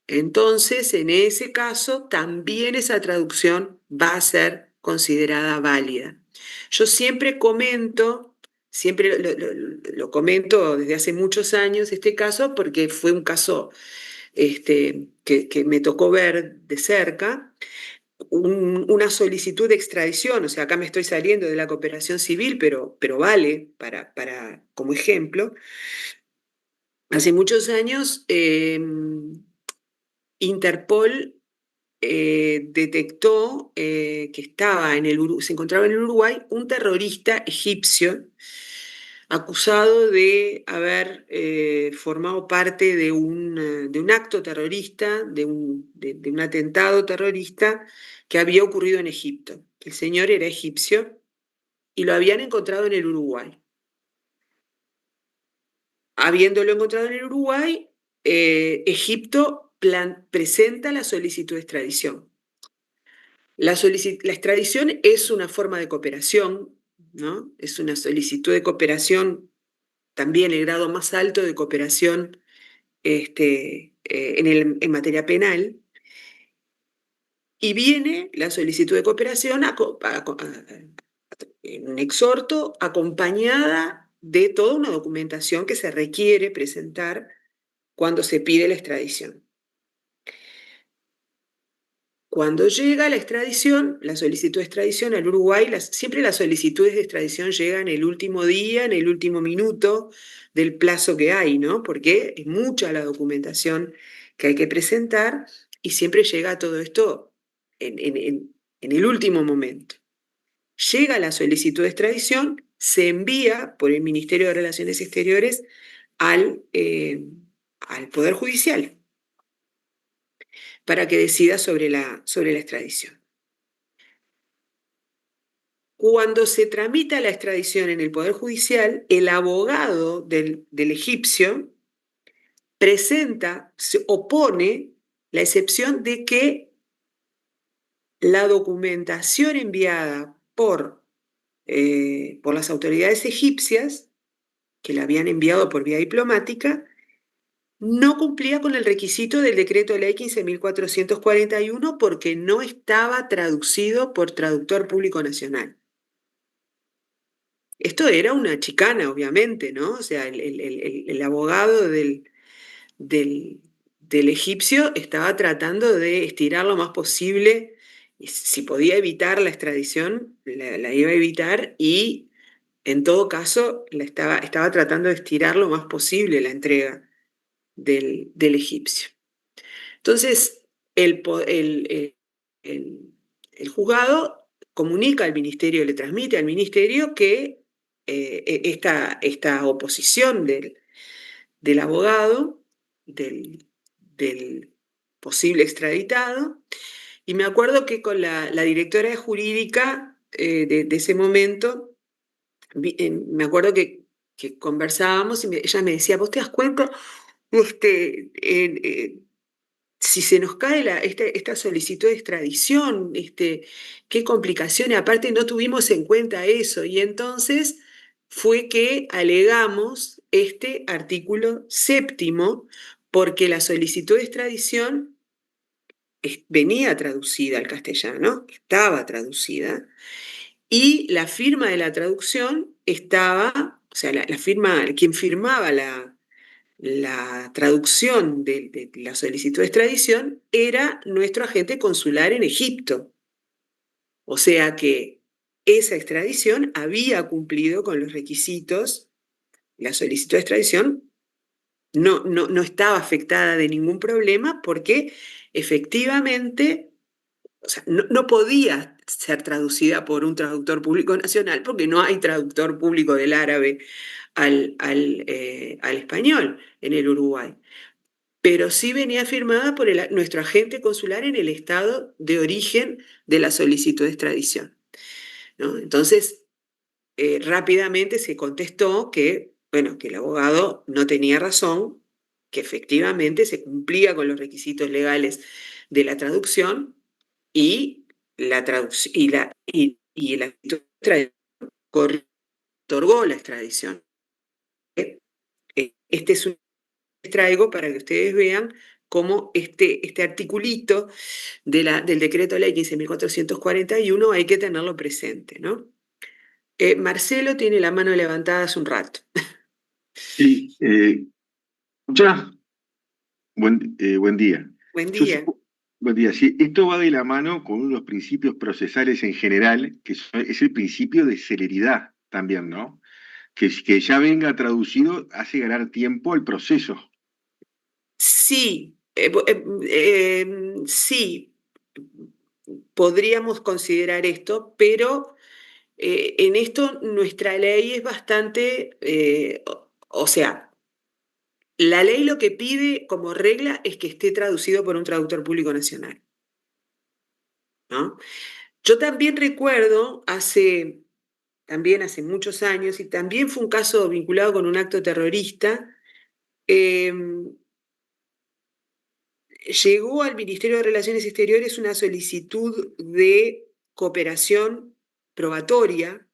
[SPEAKER 2] entonces en ese caso también esa traducción va a ser considerada válida. Yo siempre comento, siempre lo comento desde hace muchos años este caso porque fue un caso que me tocó ver de cerca, una solicitud de extradición, o sea, acá me estoy saliendo de la cooperación civil, pero vale como ejemplo. Hace muchos años, Interpol detectó que se encontraba en el Uruguay un terrorista egipcio acusado de haber formado parte de un acto terrorista, de un atentado terrorista que había ocurrido en Egipto. El señor era egipcio y lo habían encontrado en el Uruguay. Habiéndolo encontrado en el Uruguay, Egipto presenta la solicitud de extradición. La extradición es una forma de cooperación, ¿no? Es una solicitud de cooperación, también el grado más alto de cooperación en materia penal. Y viene la solicitud de cooperación en un exhorto acompañada de toda una documentación que se requiere presentar cuando se pide la extradición. Cuando llega la extradición, la solicitud de extradición al Uruguay, siempre las solicitudes de extradición llegan el último día, en el último minuto del plazo que hay, ¿no? Porque es mucha la documentación que hay que presentar y siempre llega todo esto en el último momento. Llega la solicitud de extradición, se envía por el Ministerio de Relaciones Exteriores al Poder Judicial para que decida sobre la extradición. Cuando se tramita la extradición en el Poder Judicial, el abogado del egipcio se opone la excepción de que la documentación enviada por las autoridades egipcias, que la habían enviado por vía diplomática, no cumplía con el requisito del decreto de ley 15.441 porque no estaba traducido por traductor público nacional. Esto era una chicana, obviamente, ¿no? O sea, el abogado del egipcio estaba tratando de estirar lo más posible, y si podía evitar la extradición, la iba a evitar y en todo caso estaba tratando de estirar lo más posible la entrega del egipcio. Entonces, el juzgado comunica al ministerio, le transmite al ministerio que esta oposición del abogado, del posible extraditado, y me acuerdo que con la directora jurídica de ese momento, me acuerdo que conversábamos y ella me decía, ¿vos te das cuenta? Si se nos cae esta solicitud de extradición, qué complicaciones, aparte no tuvimos en cuenta eso, y entonces fue que alegamos este artículo 7º, porque la solicitud de extradición venía traducida al castellano, estaba traducida, y la firma de la traducción estaba, o sea, quien firmaba la la traducción de la solicitud de extradición era nuestro agente consular en Egipto. O sea que esa extradición había cumplido con los requisitos, la solicitud de extradición no estaba afectada de ningún problema porque efectivamente, o sea, no podía ser traducida por un traductor público nacional porque no hay traductor público del árabe al español en el Uruguay. Pero sí venía firmada por nuestro agente consular en el estado de origen de la solicitud de extradición, ¿no? Entonces, rápidamente se contestó que, bueno, que el abogado no tenía razón, que efectivamente se cumplía con los requisitos legales de la traducción y la traducción y el acto de extradición otorgó la extradición. Este es un traigo para que ustedes vean cómo este articulito del decreto ley 15.441 hay que tenerlo presente, ¿no? Marcelo tiene la mano levantada hace un rato.
[SPEAKER 4] Sí, escuchá, buen día.
[SPEAKER 2] Buen
[SPEAKER 4] Yo
[SPEAKER 2] día.
[SPEAKER 4] buen día. Sí, esto va de la mano con uno de los principios procesales en general, que es el principio de celeridad también, ¿no? Que ya venga traducido hace ganar tiempo al proceso.
[SPEAKER 2] Sí, sí, podríamos considerar esto, pero en esto nuestra ley es bastante, o sea, la ley lo que pide como regla es que esté traducido por un traductor público nacional, ¿no? Yo también recuerdo también hace muchos años, y también fue un caso vinculado con un acto terrorista, llegó al Ministerio de Relaciones Exteriores una solicitud de cooperación probatoria,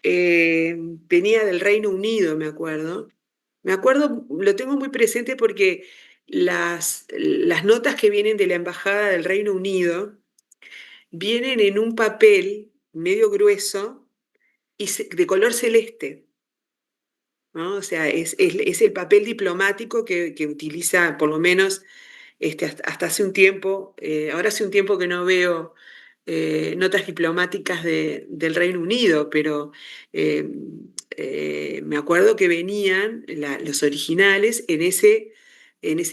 [SPEAKER 2] venía del Reino Unido, me acuerdo. Me acuerdo, lo tengo muy presente porque las notas que vienen de la Embajada del Reino Unido vienen en un papel medio grueso y de color celeste, ¿no? O sea, es el papel diplomático que utiliza, por lo menos hasta hace un tiempo, ahora hace un tiempo que no veo notas diplomáticas del Reino Unido, pero eh, me acuerdo que venían los originales en ese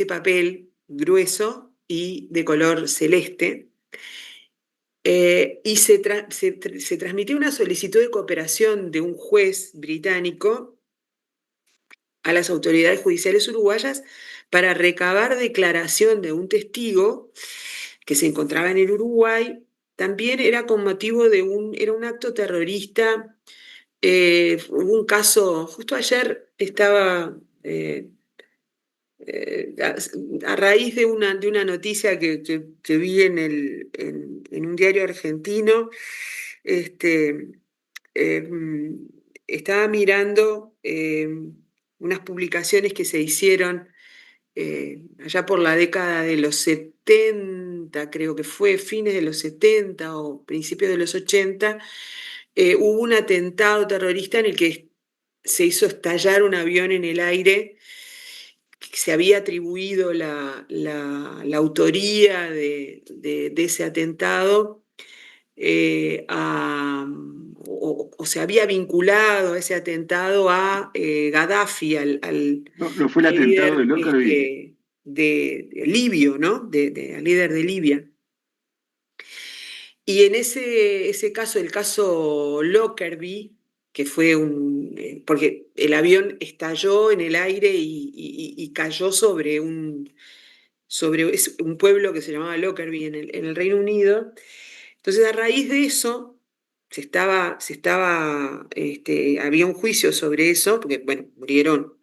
[SPEAKER 2] papel grueso y de color celeste. Y se transmitió una solicitud de cooperación de un juez británico a las autoridades judiciales uruguayas para recabar declaración de un testigo que se encontraba en el Uruguay. También era con motivo era un acto terrorista. Hubo un caso, justo ayer estaba, a raíz de una noticia que vi en un diario argentino, este, eh, estaba mirando unas publicaciones que se hicieron allá por la década de los 70, creo que fue fines de los 70 o principios de los 80, hubo un atentado terrorista en el que se hizo estallar un avión en el aire, que se había atribuido la autoría de ese atentado o se había vinculado a ese atentado a Gaddafi,
[SPEAKER 4] No fue el
[SPEAKER 2] al
[SPEAKER 4] atentado de
[SPEAKER 2] líder
[SPEAKER 4] Lockerbie.
[SPEAKER 2] de libio, ¿no? Al líder de Libia. Y en ese caso, el caso Lockerbie, que fue porque el avión estalló en el aire y cayó sobre un pueblo que se llamaba Lockerbie en el Reino Unido. Entonces, a raíz de eso, había un juicio sobre eso, porque, bueno, murieron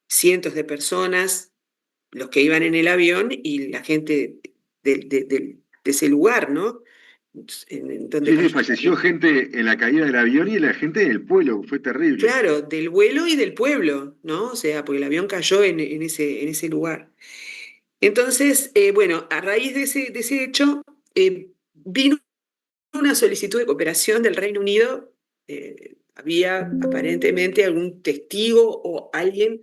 [SPEAKER 2] cientos de personas, los que iban en el avión y la gente de ese lugar, ¿no? En donde
[SPEAKER 4] Sí, sí,
[SPEAKER 2] cayó el
[SPEAKER 4] falleció
[SPEAKER 2] avión.
[SPEAKER 4] gente en la caída del avión y la gente del pueblo, fue terrible.
[SPEAKER 2] Claro, del vuelo y del pueblo, ¿no? O sea, porque el avión cayó en ese lugar. Entonces, bueno, a raíz de ese hecho, vino una solicitud de cooperación del Reino Unido. Había aparentemente algún testigo o alguien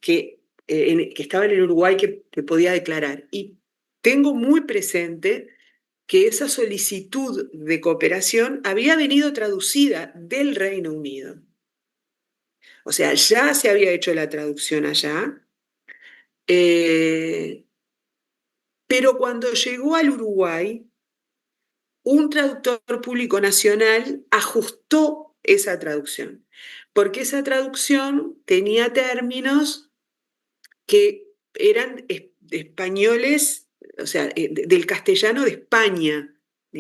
[SPEAKER 2] que estaba en el Uruguay que podía declarar. Y tengo muy presente que esa solicitud de cooperación había venido traducida del Reino Unido. O sea, ya se había hecho la traducción allá, pero cuando llegó al Uruguay, un traductor público nacional ajustó esa traducción, porque esa traducción tenía términos que eran españoles, o sea, del castellano de España,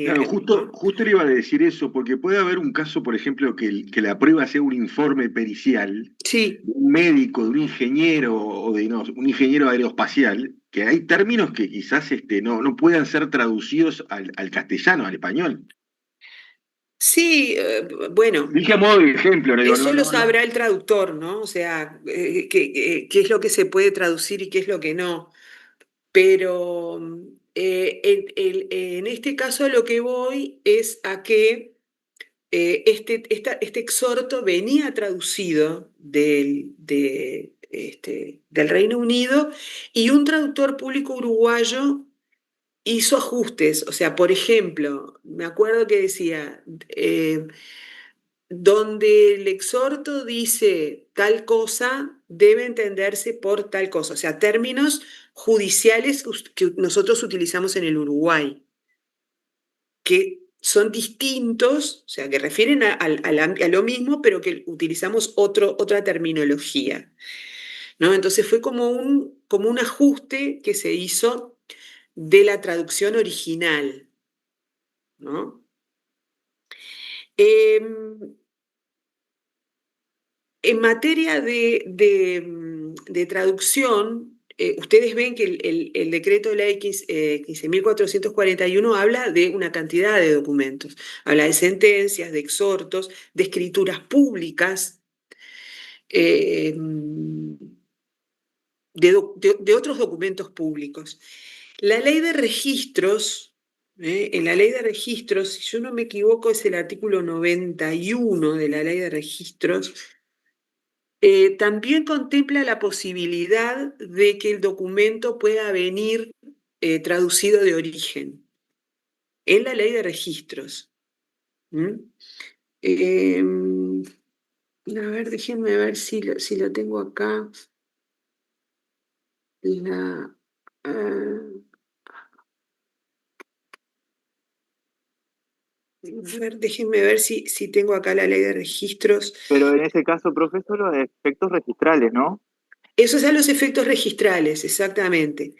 [SPEAKER 4] Claro,
[SPEAKER 2] digamos,
[SPEAKER 4] justo,
[SPEAKER 2] ¿no?
[SPEAKER 4] justo le iba a decir eso, porque puede haber un caso, por ejemplo, que la prueba sea un informe pericial
[SPEAKER 2] Sí,
[SPEAKER 4] de un médico, de un ingeniero o de no, un ingeniero aeroespacial, que hay términos que quizás no puedan ser traducidos al castellano, al español.
[SPEAKER 2] sí, bueno,
[SPEAKER 4] Dije a modo de ejemplo, no digo,
[SPEAKER 2] eso
[SPEAKER 4] no,
[SPEAKER 2] lo
[SPEAKER 4] no, no.
[SPEAKER 2] sabrá el traductor, ¿no? O sea, qué es lo que se puede traducir y qué es lo que no. Pero en este caso a lo que voy es a que este exhorto venía traducido del Reino Unido y un traductor público uruguayo hizo ajustes. O sea, por ejemplo, me acuerdo que decía, donde el exhorto dice tal cosa, debe entenderse por tal cosa. O sea, términos judiciales que nosotros utilizamos en el Uruguay, que son distintos, o sea, que refieren a lo mismo, pero que utilizamos otra terminología, ¿no? Entonces fue como un ajuste que se hizo de la traducción original, ¿no? Em, En materia de traducción, ustedes ven que el decreto de ley 15.441 habla de una cantidad de documentos, habla de sentencias, de exhortos, de escrituras públicas, eh, de otros documentos públicos. La ley de registros, en la ley de registros, si yo no me equivoco, es el artículo 91 de la ley de registros. También contempla la posibilidad de que el documento pueda venir traducido de origen en la ley de registros. ¿Mm? Eh, a ver, déjenme ver si lo tengo acá. La, ah, a ver, déjenme ver si tengo acá la ley de registros.
[SPEAKER 1] Pero en ese caso, profesor, los efectos registrales, ¿no?
[SPEAKER 2] Eso es a los efectos registrales, exactamente.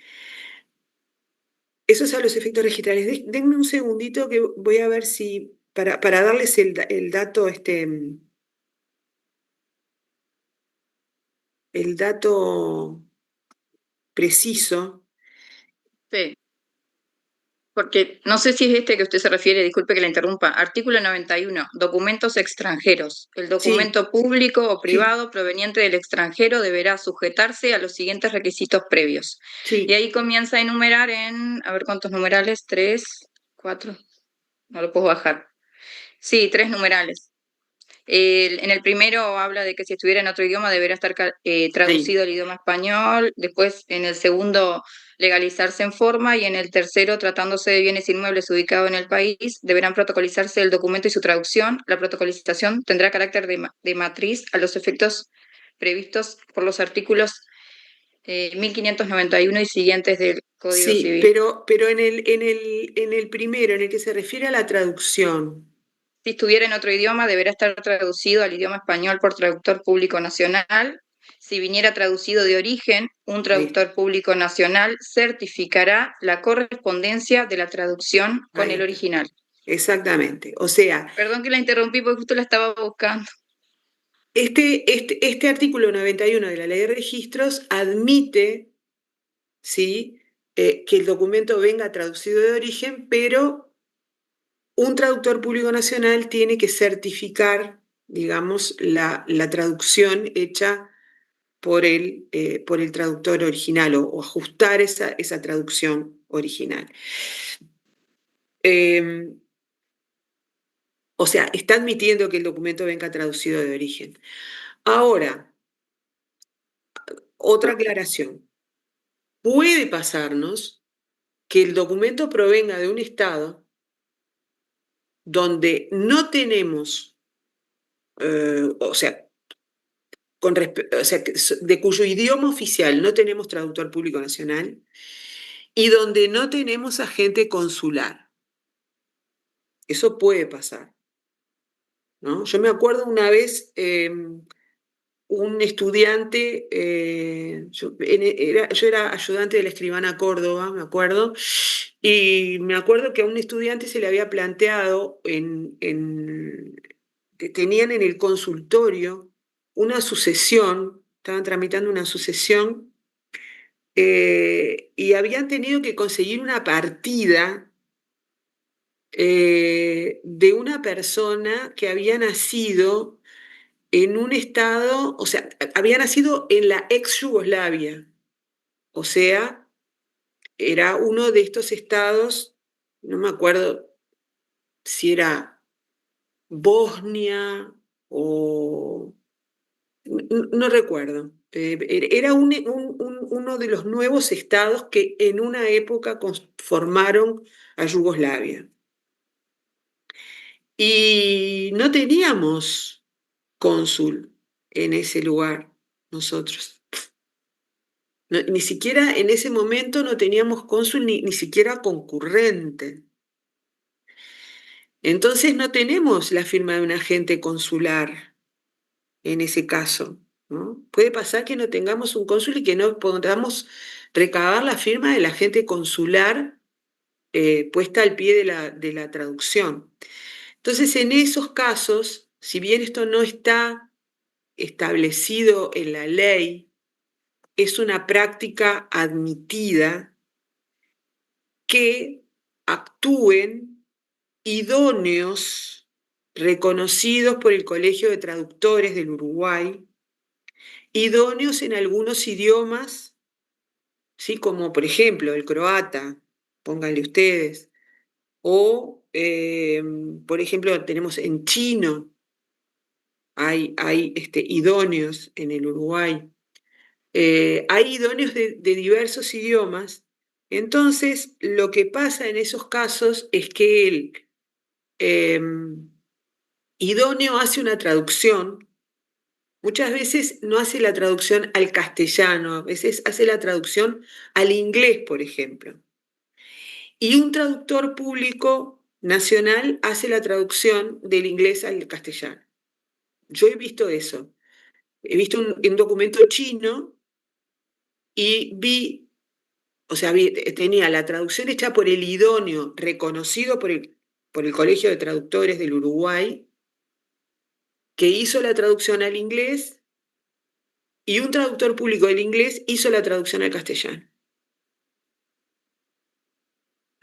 [SPEAKER 2] Eso es a los efectos registrales. Denme un segundito que voy a ver si, para darles el dato, el dato preciso.
[SPEAKER 5] Sí, porque no sé si es este que usted se refiere, disculpe que la interrumpa. Artículo 91, documentos extranjeros. El
[SPEAKER 2] Sí,
[SPEAKER 5] documento público o
[SPEAKER 2] sí,
[SPEAKER 5] privado proveniente del extranjero deberá sujetarse a los siguientes requisitos previos. Y
[SPEAKER 2] sí,
[SPEAKER 5] ahí comienza a enumerar a ver cuántos numerales, 3, 4, no lo puedo bajar. Sí, 3 numerales. En el primero habla de que si estuviera en otro idioma deberá estar
[SPEAKER 2] ahí,
[SPEAKER 5] traducido al idioma español, después en el segundo legalizarse en forma y en el tercero, tratándose de bienes inmuebles ubicados en el país, deberán protocolizarse el documento y su traducción. La protocolización tendrá carácter de matriz a los efectos previstos por los artículos 1591 y siguientes del Código
[SPEAKER 2] sí,
[SPEAKER 5] Civil.
[SPEAKER 2] pero en el primero, en el que se refiere a la traducción,
[SPEAKER 5] Si estuviera en otro idioma, deberá estar traducido al idioma español por traductor público nacional. Si viniera traducido de origen, un
[SPEAKER 2] ahí,
[SPEAKER 5] traductor público nacional certificará la correspondencia de la traducción con
[SPEAKER 2] ahí
[SPEAKER 5] el
[SPEAKER 2] está,
[SPEAKER 5] original.
[SPEAKER 2] exactamente. O sea,
[SPEAKER 5] Perdón que la interrumpí porque justo la estaba buscando.
[SPEAKER 2] este artículo 91 de la ley de registros admite, ¿sí? Que el documento venga traducido de origen, pero un traductor público nacional tiene que certificar, digamos, la traducción hecha por el traductor original o ajustar esa traducción original. Eh, o sea, está admitiendo que el documento venga traducido de origen. Ahora, Otra aclaración. Puede pasarnos que el documento provenga de un estado donde no tenemos, o sea, de cuyo idioma oficial no tenemos traductor público nacional y donde no tenemos agente consular. Eso puede pasar, ¿no? Yo me acuerdo una vez, un estudiante, yo era ayudante de la escribana Córdoba, me acuerdo, y me acuerdo que a un estudiante se le había planteado, que tenían en el consultorio una sucesión, estaban tramitando una sucesión, y habían tenido que conseguir una partida de una persona que había nacido en un estado, o sea, había nacido en la ex Yugoslavia, o sea, era uno de estos estados, no me acuerdo si era Bosnia o no recuerdo. Era uno de los nuevos estados que en una época formaron a Yugoslavia. Y no teníamos cónsul en ese lugar, nosotros. Ni siquiera en ese momento no teníamos cónsul, ni siquiera concurrente. Entonces no tenemos la firma de un agente consular en ese caso, ¿no? Puede pasar que no tengamos un cónsul y que no podamos recabar la firma del agente consular puesta al pie de la traducción. Entonces, en esos casos, si bien esto no está establecido en la ley, es una práctica admitida que actúen idóneos reconocidos por el Colegio de Traductores del Uruguay, idóneos en algunos idiomas, ¿sí? Como por ejemplo el croata, pónganle ustedes, o por ejemplo tenemos en chino, hay idóneos en el Uruguay, hay idóneos de diversos idiomas. Entonces lo que pasa en esos casos es que el idóneo hace una traducción. Muchas veces no hace la traducción al castellano, a veces hace la traducción al inglés, por ejemplo. Y un traductor público nacional hace la traducción del inglés al castellano. Yo he visto eso. He visto un documento chino y tenía la traducción hecha por el idóneo, reconocido por el Colegio de Traductores del Uruguay, que hizo la traducción al inglés, y un traductor público del inglés hizo la traducción al castellano.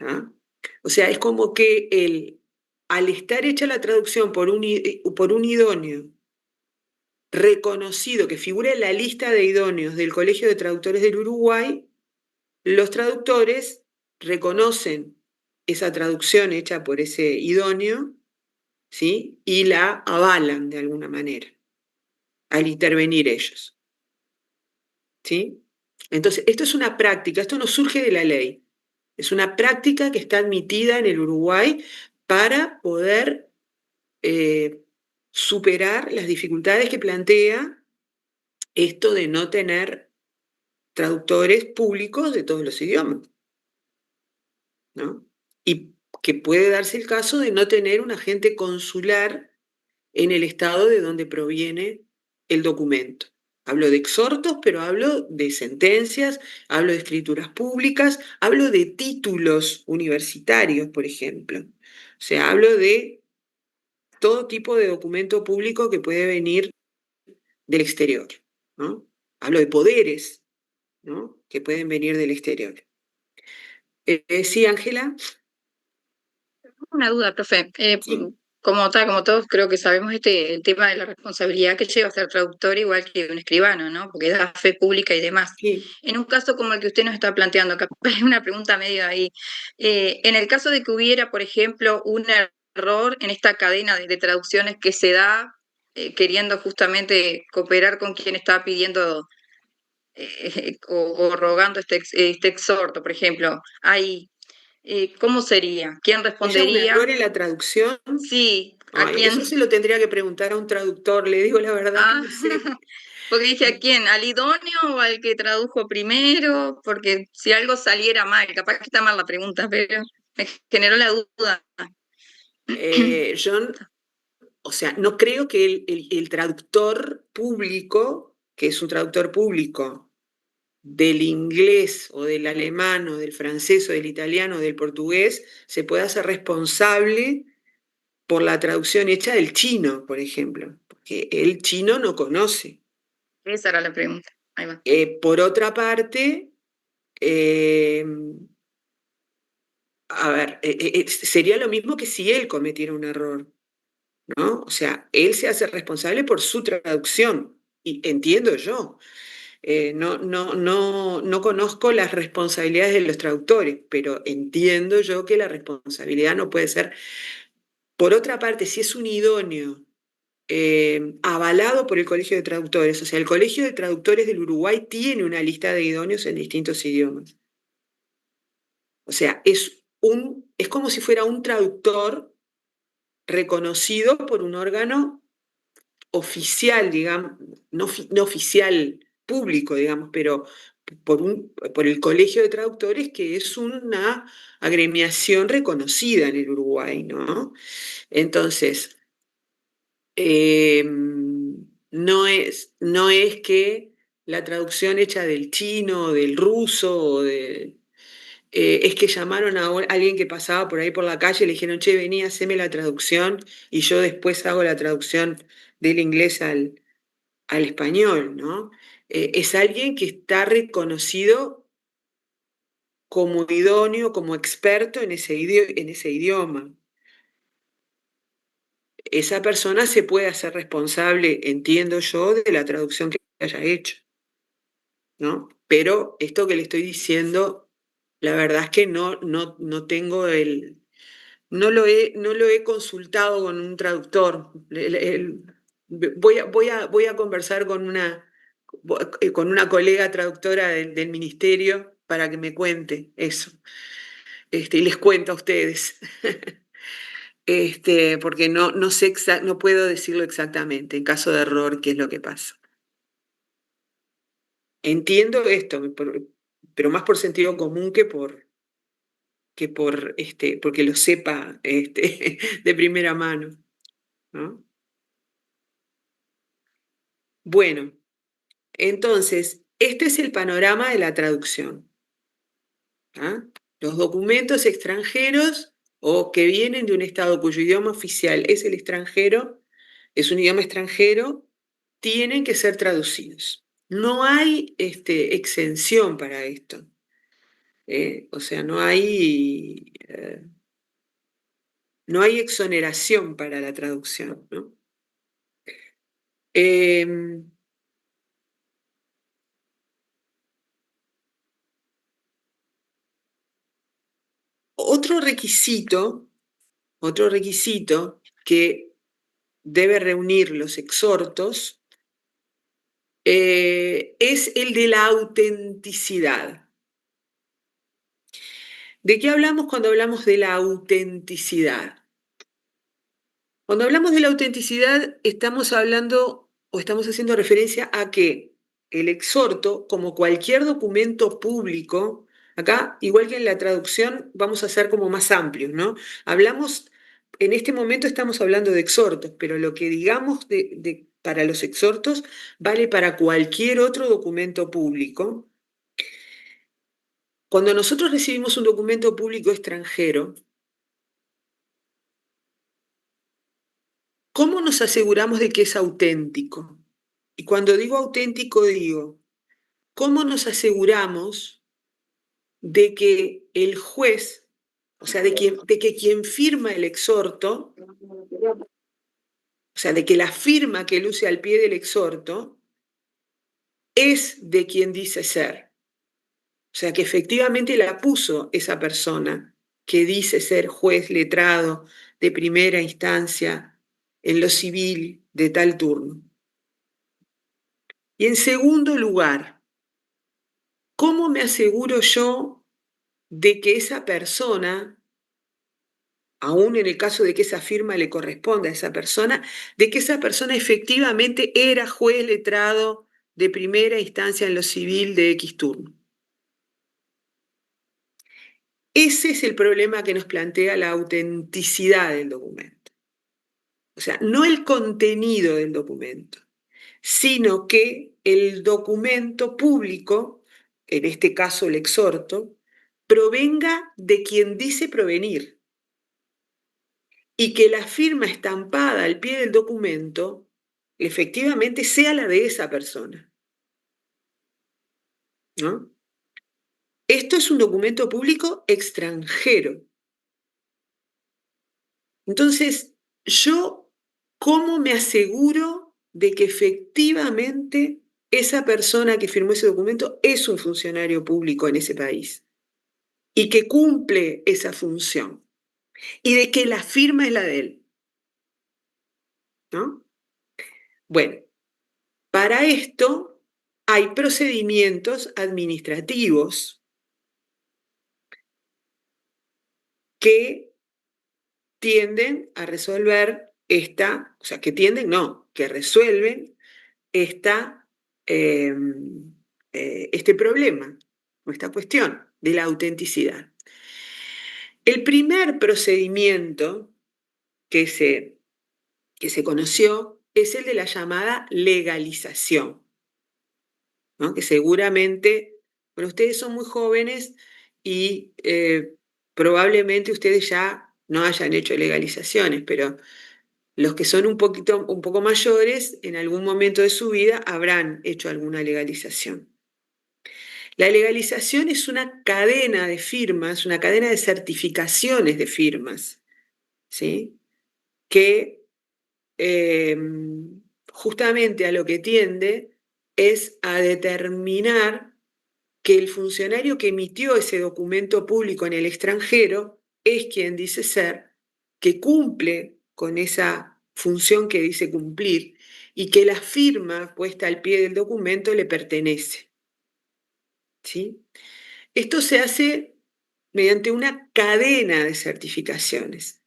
[SPEAKER 2] ¿Ah? O sea, es como que al estar hecha la traducción por un idóneo reconocido, que figura en la lista de idóneos del Colegio de Traductores del Uruguay, los traductores reconocen esa traducción hecha por ese idóneo, ¿sí? Y la avalan de alguna manera al intervenir ellos, ¿sí? Entonces, esto es una práctica, esto no surge de la ley, es una práctica que está admitida en el Uruguay para poder superar las dificultades que plantea esto de no tener traductores públicos de todos los idiomas, ¿no? Y que puede darse el caso de no tener un agente consular en el estado de donde proviene el documento. Hablo de exhortos, pero hablo de sentencias, hablo de escrituras públicas, hablo de títulos universitarios, por ejemplo. O sea, hablo de todo tipo de documento público que puede venir del exterior, ¿no? Hablo de poderes, ¿no? Que pueden venir del exterior. Sí, Ángela.
[SPEAKER 5] Una duda, profe.
[SPEAKER 2] Sí.
[SPEAKER 5] Como todos creo que sabemos el tema de la responsabilidad que lleva a ser traductor igual que un escribano, ¿no? Porque da fe pública y demás.
[SPEAKER 2] Sí.
[SPEAKER 5] En un caso como el que usted nos está planteando, capaz es una pregunta medio ahí. En el caso de que hubiera, por ejemplo, un error en esta cadena de traducciones que se da queriendo justamente cooperar con quien está pidiendo o rogando este exhorto, por ejemplo, ahí, ¿cómo sería? ¿Quién
[SPEAKER 2] ¿Haya un
[SPEAKER 5] respondería?
[SPEAKER 2] error en la traducción?
[SPEAKER 5] Sí, ¿a
[SPEAKER 2] Ay,
[SPEAKER 5] quién?
[SPEAKER 2] eso se lo tendría que preguntar a un traductor, le digo la verdad que
[SPEAKER 5] Ah,
[SPEAKER 2] no sé.
[SPEAKER 5] porque dije, ¿a quién? ¿Al idóneo o al que tradujo primero? Porque si algo saliera mal, capaz que está mal la pregunta, pero me generó la duda.
[SPEAKER 2] Yo, o sea, no creo que el traductor público, que es un traductor público del inglés o del alemán o del francés o del italiano o del portugués, se pueda hacer responsable por la traducción hecha del chino, por ejemplo, porque el chino no conoce.
[SPEAKER 5] Esa era la pregunta. Ahí va.
[SPEAKER 2] Por otra parte, eh, a ver, sería lo mismo que si él cometiera un error, ¿no? O sea, él se hace responsable por su traducción, y entiendo yo. No conozco las responsabilidades de los traductores, pero entiendo yo que la responsabilidad no puede ser. Por otra parte, si es un idóneo avalado por el Colegio de Traductores, o sea, el Colegio de Traductores del Uruguay tiene una lista de idóneos en distintos idiomas. O sea, es como si fuera un traductor reconocido por un órgano oficial, digamos, no oficial público, digamos, pero por el Colegio de Traductores, que es una agremiación reconocida en el Uruguay, ¿no? Entonces, no es que la traducción hecha del chino, o del ruso, es que llamaron a alguien que pasaba por ahí por la calle y le dijeron, che, vení, haceme la traducción y yo después hago la traducción del inglés al español, ¿no? Es alguien que está reconocido como idóneo, como experto en ese idioma. Esa persona se puede hacer responsable, entiendo yo, de la traducción que haya hecho, ¿no? Pero esto que le estoy diciendo, la verdad es que no tengo no lo he consultado con un traductor. Voy a conversar con una colega traductora del ministerio para que me cuente eso. Y les cuento a ustedes. Porque no sé no puedo decirlo exactamente, en caso de error, qué es lo que pasa. Entiendo esto, pero más por sentido común porque lo sepa de primera mano, ¿no? Bueno, entonces, este es el panorama de la traducción. ¿Ah? Los documentos extranjeros o que vienen de un estado cuyo idioma oficial es el extranjero, es un idioma extranjero, tienen que ser traducidos. No hay exención para esto. O sea, no hay exoneración para la traducción, ¿no? Otro requisito que debe reunir los exhortos es el de la autenticidad. ¿De qué hablamos cuando hablamos de la autenticidad? Cuando hablamos de la autenticidad estamos hablando o estamos haciendo referencia a que el exhorto, como cualquier documento público, acá, igual que en la traducción, vamos a ser como más amplios, ¿no? En este momento estamos hablando de exhortos, pero lo que digamos para los exhortos vale para cualquier otro documento público. Cuando nosotros recibimos un documento público extranjero, ¿cómo nos aseguramos de que es auténtico? Y cuando digo auténtico, digo, ¿cómo nos aseguramos de que el juez, o sea, de que quien firma el exhorto, o sea, de que la firma que luce al pie del exhorto es de quien dice ser? O sea, que efectivamente la puso esa persona que dice ser juez letrado de primera instancia en lo civil de tal turno. Y en segundo lugar, ¿cómo me aseguro yo de que esa persona, aún en el caso de que esa firma le corresponda a esa persona, de que esa persona efectivamente era juez letrado de primera instancia en lo civil de X turno? Ese es el problema que nos plantea la autenticidad del documento. O sea, no el contenido del documento, sino que el documento público, en este caso el exhorto, provenga de quien dice provenir y que la firma estampada al pie del documento efectivamente sea la de esa persona, ¿no? Esto es un documento público extranjero. Entonces, yo, ¿cómo me aseguro de que efectivamente esa persona que firmó ese documento es un funcionario público en ese país y que cumple esa función y de que la firma es la de él? ¿No? Bueno, para esto hay procedimientos administrativos que tienden a resolver esta, o sea, que tienden, no, que resuelven esta, este problema o esta cuestión de la autenticidad. El primer procedimiento que se conoció es el de la llamada legalización, ¿no? Que seguramente, bueno, ustedes son muy jóvenes y probablemente ustedes ya no hayan hecho legalizaciones, pero los que son un poco mayores, en algún momento de su vida habrán hecho alguna legalización. La legalización es una cadena de firmas, una cadena de certificaciones de firmas, ¿sí? Que justamente a lo que tiende es a determinar que el funcionario que emitió ese documento público en el extranjero es quien dice ser, que cumple con esa función que dice cumplir y que la firma puesta al pie del documento le pertenece, ¿sí? Esto se hace mediante una cadena de certificaciones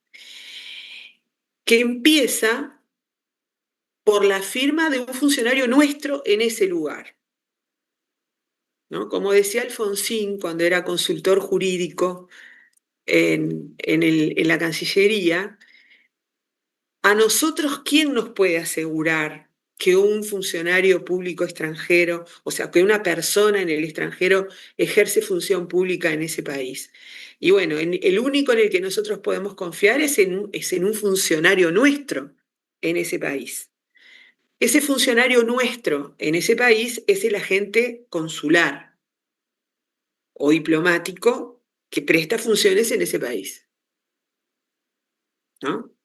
[SPEAKER 2] que empieza por la firma de un funcionario nuestro en ese lugar, ¿no? Como decía Alfonsín cuando era consultor jurídico en la Cancillería, a nosotros, ¿quién nos puede asegurar que un funcionario público extranjero, o sea, que una persona en el extranjero ejerce función pública en ese país? Y bueno, el único en el que nosotros podemos confiar es en un funcionario nuestro en ese país. Ese funcionario nuestro en ese país es el agente consular o diplomático que presta funciones en ese país, ¿no?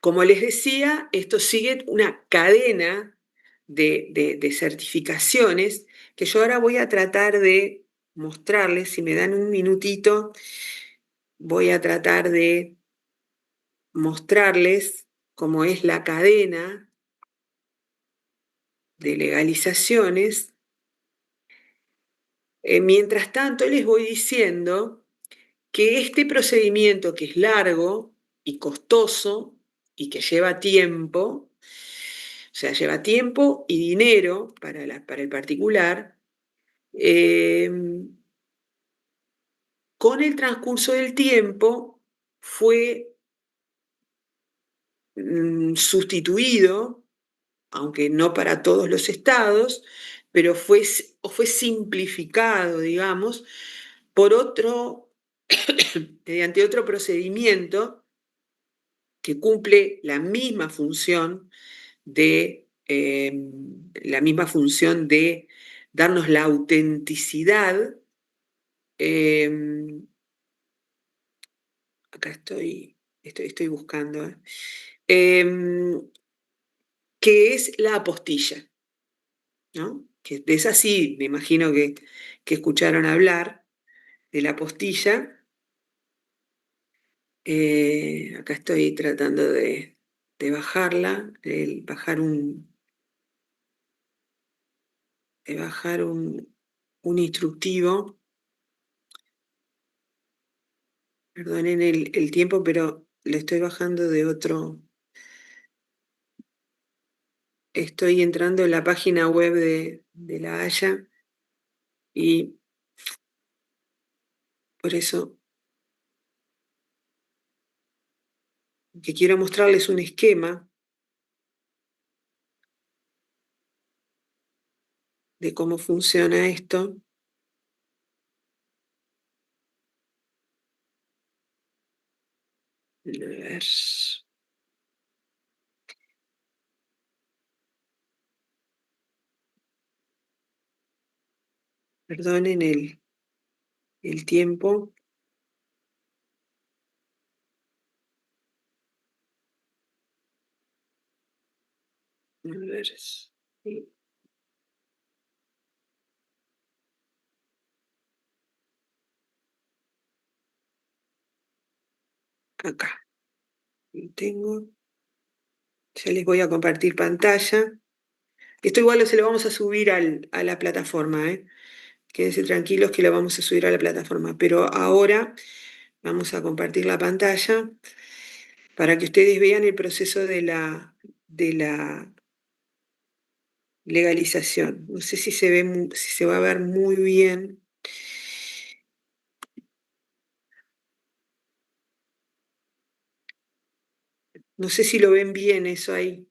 [SPEAKER 2] Como les decía, esto sigue una cadena de certificaciones que yo ahora voy a tratar de mostrarles. Si me dan un minutito, voy a tratar de mostrarles cómo es la cadena de legalizaciones. Mientras tanto, les voy diciendo que este procedimiento, que es largo y costoso y que lleva tiempo, o sea, lleva tiempo y dinero para el particular, con el transcurso del tiempo fue sustituido, aunque no para todos los estados, pero fue simplificado, digamos, por mediante otro procedimiento que cumple la misma función de darnos la autenticidad. Acá estoy buscando, que es la apostilla, ¿no? Que de esa sí, me imagino que escucharon hablar de la apostilla. Acá estoy tratando de bajarla, bajar bajar un instructivo. Perdonen el tiempo, pero lo estoy bajando de otro. Estoy entrando en la página web de La Haya y por eso que quiero mostrarles un esquema de cómo funciona esto. A ver. Perdonen el tiempo. A ver. Sí. Acá. Lo tengo. Ya les voy a compartir pantalla. Esto igual se lo vamos a subir a la plataforma, ¿eh? Quédense tranquilos que lo vamos a subir a la plataforma. Pero ahora vamos a compartir la pantalla para que ustedes vean el proceso de la legalización. No sé si si se va a ver muy bien. No sé si lo ven bien eso ahí.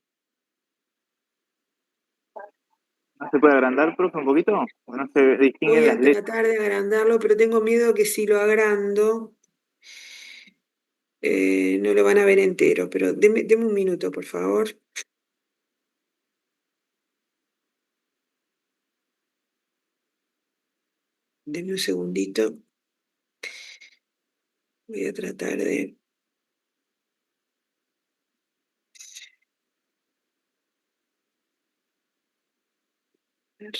[SPEAKER 1] ¿No se puede agrandar, profe, un poquito? ¿O no se distinguen
[SPEAKER 2] Voy
[SPEAKER 1] las
[SPEAKER 2] a
[SPEAKER 1] letras?
[SPEAKER 2] tratar de agrandarlo, pero tengo miedo que si lo agrando, no lo van a ver entero. Pero deme un minuto, por favor. Denme un segundito. Voy a tratar de... ver.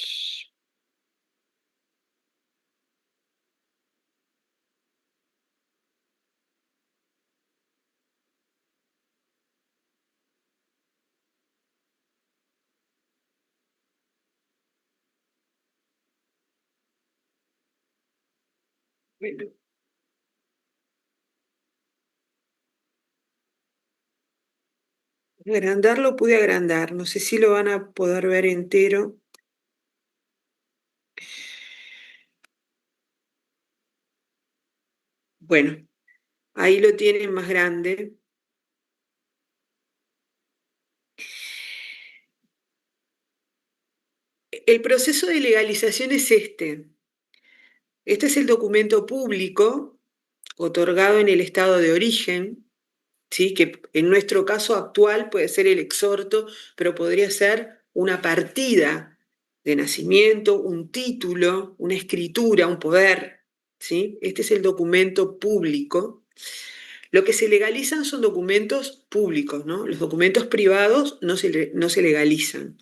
[SPEAKER 2] Bueno, agrandarlo pude agrandar. No sé si lo van a poder ver entero. Bueno, ahí lo tienen más grande. El proceso de legalización es este. Este es el documento público otorgado en el estado de origen, ¿sí? Que en nuestro caso actual puede ser el exhorto, pero podría ser una partida de nacimiento, un título, una escritura, un poder, ¿sí? Este es el documento público. Lo que se legalizan son documentos públicos, ¿no? Los documentos privados no se legalizan,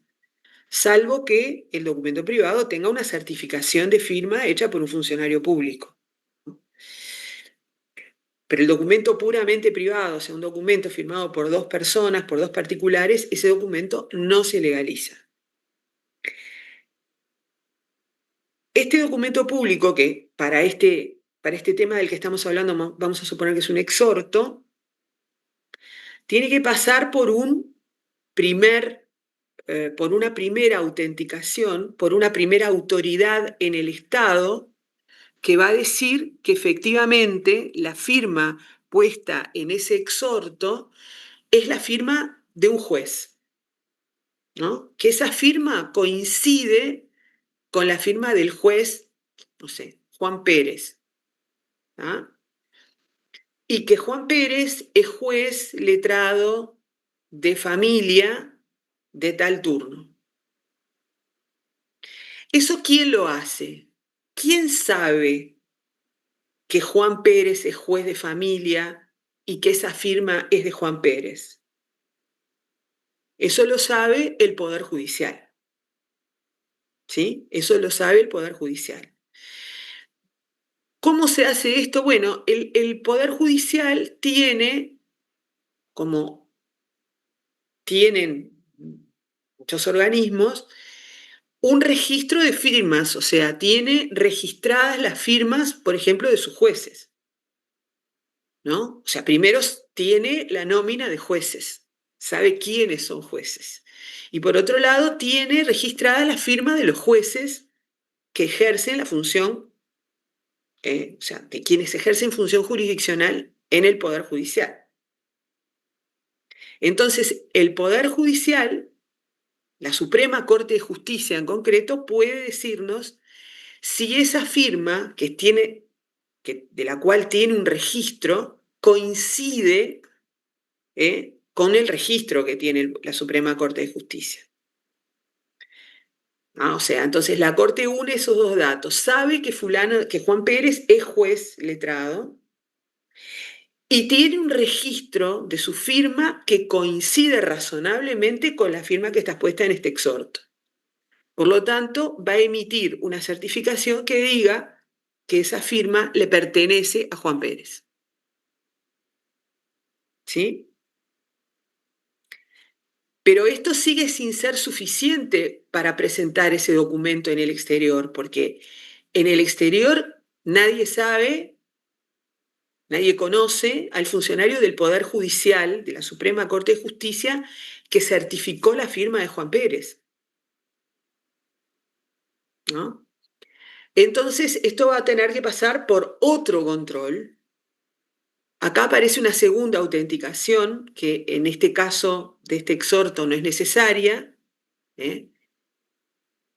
[SPEAKER 2] salvo que el documento privado tenga una certificación de firma hecha por un funcionario público. Pero el documento puramente privado, o sea, un documento firmado por dos personas, por dos particulares, ese documento no se legaliza. Este documento público, que para este tema del que estamos hablando vamos a suponer que es un exhorto, tiene que pasar por por una primera autenticación, por una primera autoridad en el Estado que va a decir que efectivamente la firma puesta en ese exhorto es la firma de un juez, ¿no? Que esa firma coincide con la firma del juez, no sé, Juan Pérez, ¿ah? Y que Juan Pérez es juez letrado de familia de tal turno. ¿Eso quién lo hace? ¿Quién sabe que Juan Pérez es juez de familia y que esa firma es de Juan Pérez? Eso lo sabe el Poder Judicial, ¿sí? Eso lo sabe el Poder Judicial. ¿Cómo se hace esto? Bueno, el Poder Judicial tiene, como tienen muchos organismos, un registro de firmas, o sea, tiene registradas las firmas, por ejemplo, de sus jueces, ¿no? O sea, primero tiene la nómina de jueces, sabe quiénes son jueces. Y por otro lado, tiene registrada la firma de los jueces que ejercen la función, o sea, de quienes ejercen función jurisdiccional en el Poder Judicial. Entonces, el Poder Judicial, la Suprema Corte de Justicia en concreto, puede decirnos si esa firma de la cual tiene un registro coincide con el registro que tiene la Suprema Corte de Justicia. O sea, entonces la Corte une esos dos datos, sabe que Juan Pérez es juez letrado y tiene un registro de su firma que coincide razonablemente con la firma que está puesta en este exhorto. Por lo tanto, va a emitir una certificación que diga que esa firma le pertenece a Juan Pérez. ¿Sí? Pero esto sigue sin ser suficiente para presentar ese documento en el exterior, porque en el exterior nadie sabe, nadie conoce al funcionario del Poder Judicial, de la Suprema Corte de Justicia, que certificó la firma de Juan Pérez, ¿no? Entonces, esto va a tener que pasar por otro control. Acá aparece una segunda autenticación, que en este caso de este exhorto no es necesaria,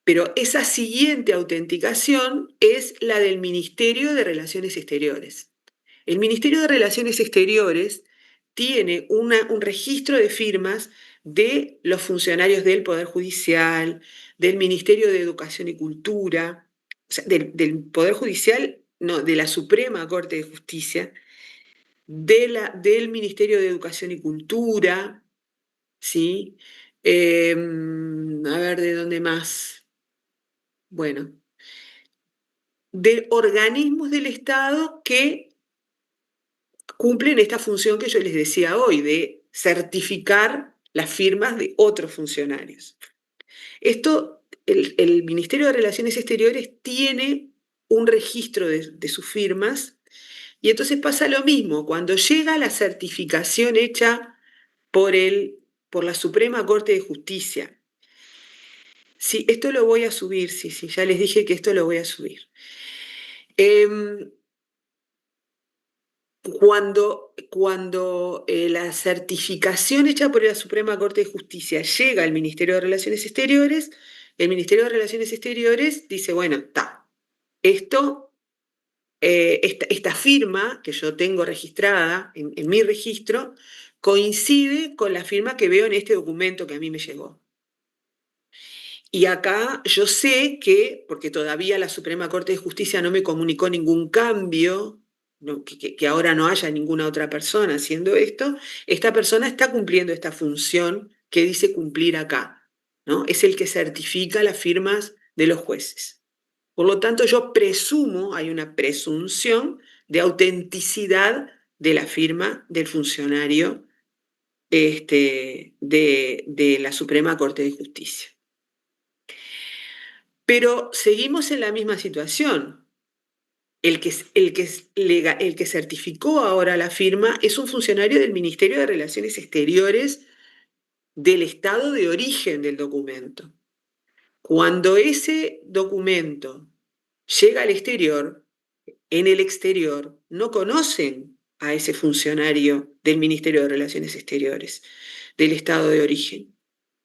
[SPEAKER 2] pero esa siguiente autenticación es la del Ministerio de Relaciones Exteriores. El Ministerio de Relaciones Exteriores tiene un registro de firmas de los funcionarios del Poder Judicial, del Ministerio de Educación y Cultura, o sea, del Poder Judicial, no, de la Suprema Corte de Justicia, del Ministerio de Educación y Cultura, ¿sí? A ver, ¿de dónde más? Bueno, de organismos del Estado que cumplen esta función que yo les decía hoy, de certificar las firmas de otros funcionarios. Esto, el Ministerio de Relaciones Exteriores tiene un registro de sus firmas y entonces pasa lo mismo. Cuando llega la certificación hecha por la Suprema Corte de Justicia, sí, esto lo voy a subir, sí, ya les dije que esto lo voy a subir. Cuando la certificación hecha por la Suprema Corte de Justicia llega al Ministerio de Relaciones Exteriores, el Ministerio de Relaciones Exteriores dice, bueno, esta firma que yo tengo registrada en mi registro coincide con la firma que veo en este documento que a mí me llegó. Y acá yo sé que, porque todavía la Suprema Corte de Justicia no me comunicó ningún cambio, que ahora no haya ninguna otra persona haciendo esto, esta persona está cumpliendo esta función que dice cumplir acá, ¿no? Es el que certifica las firmas de los jueces. Por lo tanto, yo presumo, hay una presunción de autenticidad de la firma del funcionario de la Suprema Corte de Justicia. Pero seguimos en la misma situación. El que certificó ahora la firma es un funcionario del Ministerio de Relaciones Exteriores del estado de origen del documento. Cuando ese documento llega al exterior, en el exterior no conocen a ese funcionario del Ministerio de Relaciones Exteriores del estado de origen.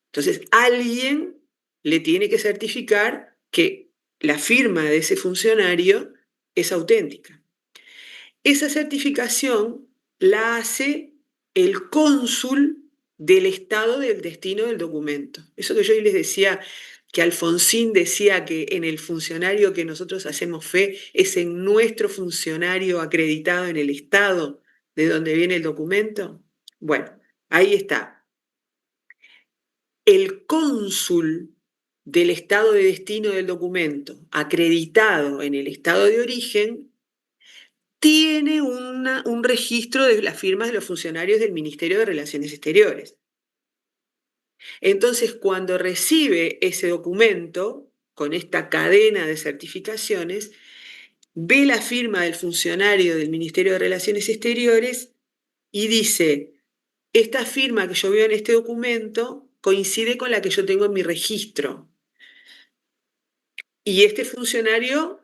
[SPEAKER 2] Entonces, alguien le tiene que certificar que la firma de ese funcionario es auténtica. Esa certificación la hace el cónsul del estado del destino del documento. Eso que yo les decía, que Alfonsín decía que en el funcionario que nosotros hacemos fe es en nuestro funcionario acreditado en el estado de donde viene el documento. Bueno, ahí está. El cónsul del estado de destino del documento, acreditado en el estado de origen, tiene un registro de las firmas de los funcionarios del Ministerio de Relaciones Exteriores. Entonces, cuando recibe ese documento, con esta cadena de certificaciones, ve la firma del funcionario del Ministerio de Relaciones Exteriores y dice, esta firma que yo veo en este documento coincide con la que yo tengo en mi registro. Y este funcionario,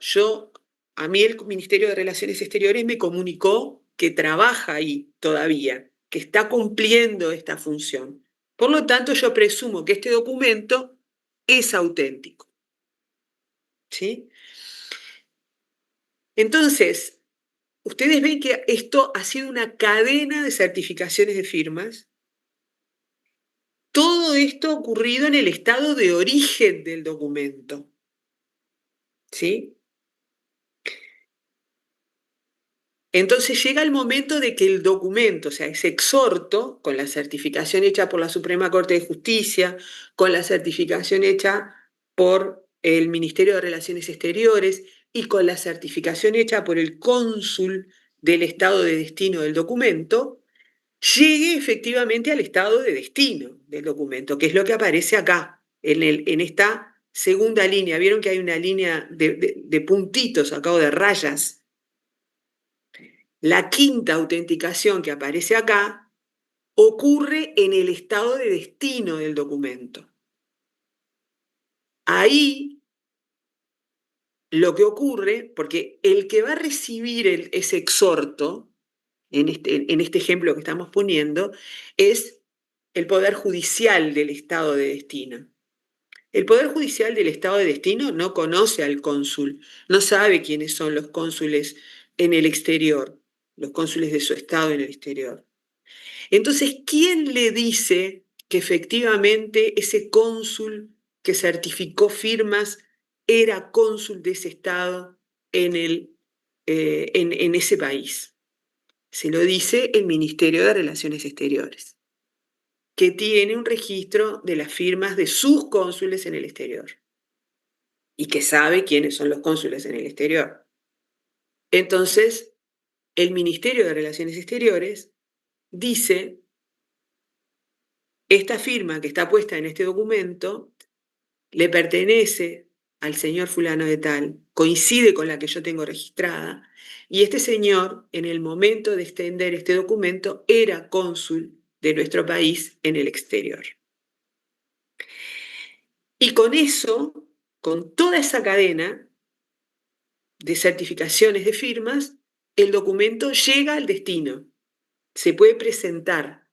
[SPEAKER 2] a mí el Ministerio de Relaciones Exteriores me comunicó que trabaja ahí todavía, que está cumpliendo esta función. Por lo tanto, yo presumo que este documento es auténtico. ¿Sí? Entonces, ustedes ven que esto ha sido una cadena de certificaciones de firmas. Todo esto ha ocurrido en el estado de origen del documento. ¿Sí? Entonces llega el momento de que el documento, o sea, ese exhorto, con la certificación hecha por la Suprema Corte de Justicia, con la certificación hecha por el Ministerio de Relaciones Exteriores y con la certificación hecha por el cónsul del estado de destino del documento, llegue efectivamente al estado de destino del documento, que es lo que aparece acá, en esta segunda línea. ¿Vieron que hay una línea de puntitos acá o de rayas? La quinta autenticación que aparece acá ocurre en el estado de destino del documento. Ahí lo que ocurre, porque el que va a recibir ese exhorto, en este ejemplo que estamos poniendo, es el Poder Judicial del estado de destino. El Poder Judicial del estado de destino no conoce al cónsul, no sabe quiénes son los cónsules en el exterior, los cónsules de su estado en el exterior. Entonces, ¿quién le dice que efectivamente ese cónsul que certificó firmas era cónsul de ese estado en ese país? Se lo dice el Ministerio de Relaciones Exteriores, que tiene un registro de las firmas de sus cónsules en el exterior y que sabe quiénes son los cónsules en el exterior. Entonces, el Ministerio de Relaciones Exteriores dice, esta firma que está puesta en este documento le pertenece al señor fulano de tal, coincide con la que yo tengo registrada, y este señor, en el momento de extender este documento, era cónsul de nuestro país en el exterior. Y con eso, con toda esa cadena de certificaciones de firmas, el documento llega al destino, se puede presentar.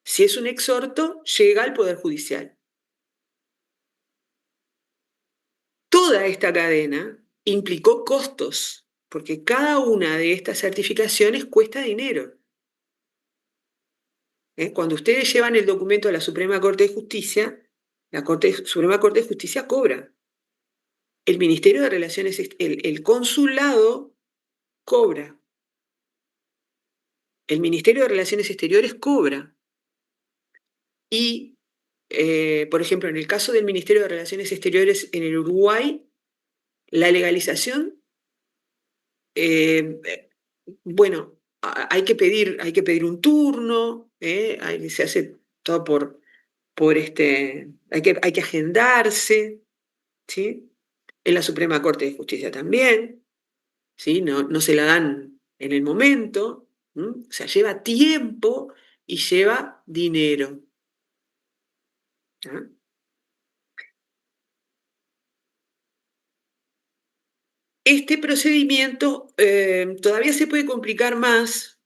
[SPEAKER 2] Si es un exhorto, llega al Poder Judicial. Toda esta cadena implicó costos, porque cada una de estas certificaciones cuesta dinero. Cuando ustedes llevan el documento a la Suprema Corte de Justicia, la Suprema Corte de Justicia cobra. El Ministerio de Relaciones, el consulado cobra. El Ministerio de Relaciones Exteriores cobra. Y, por ejemplo, en el caso del Ministerio de Relaciones Exteriores en el Uruguay, la legalización, bueno, hay que pedir un turno, se hace todo hay que agendarse, ¿sí? En la Suprema Corte de Justicia también, ¿sí? No se la dan en el momento, o sea, lleva tiempo y lleva dinero. ¿Ah? Este procedimiento todavía se puede complicar más,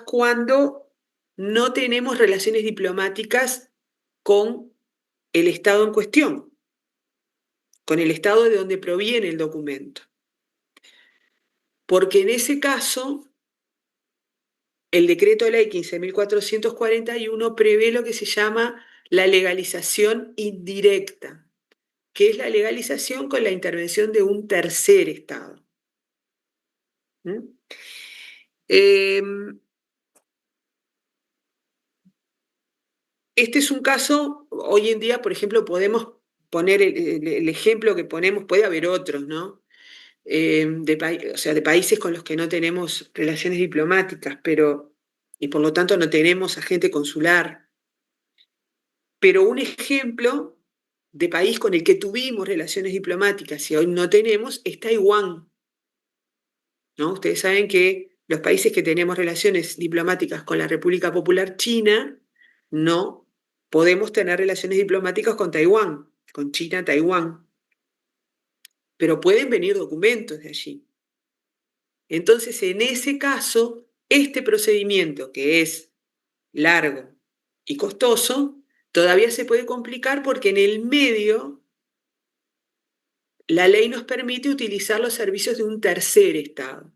[SPEAKER 2] cuando no tenemos relaciones diplomáticas con el Estado en cuestión, con el Estado de donde proviene el documento. Porque en ese caso, el Decreto Ley 15.441 prevé lo que se llama la legalización indirecta, que es la legalización con la intervención de un tercer Estado. Este es un caso, hoy en día, por ejemplo, podemos poner el ejemplo que ponemos, puede haber otros, ¿no? O sea, de países con los que no tenemos relaciones diplomáticas, y por lo tanto no tenemos agente consular. Pero un ejemplo de país con el que tuvimos relaciones diplomáticas y hoy no tenemos es Taiwán, ¿no? Ustedes saben que los países que tenemos relaciones diplomáticas con la República Popular China, no podemos tener relaciones diplomáticas con Taiwán, con China, Taiwán, pero pueden venir documentos de allí. Entonces, en ese caso, este procedimiento, que es largo y costoso, todavía se puede complicar porque en el medio la ley nos permite utilizar los servicios de un tercer Estado.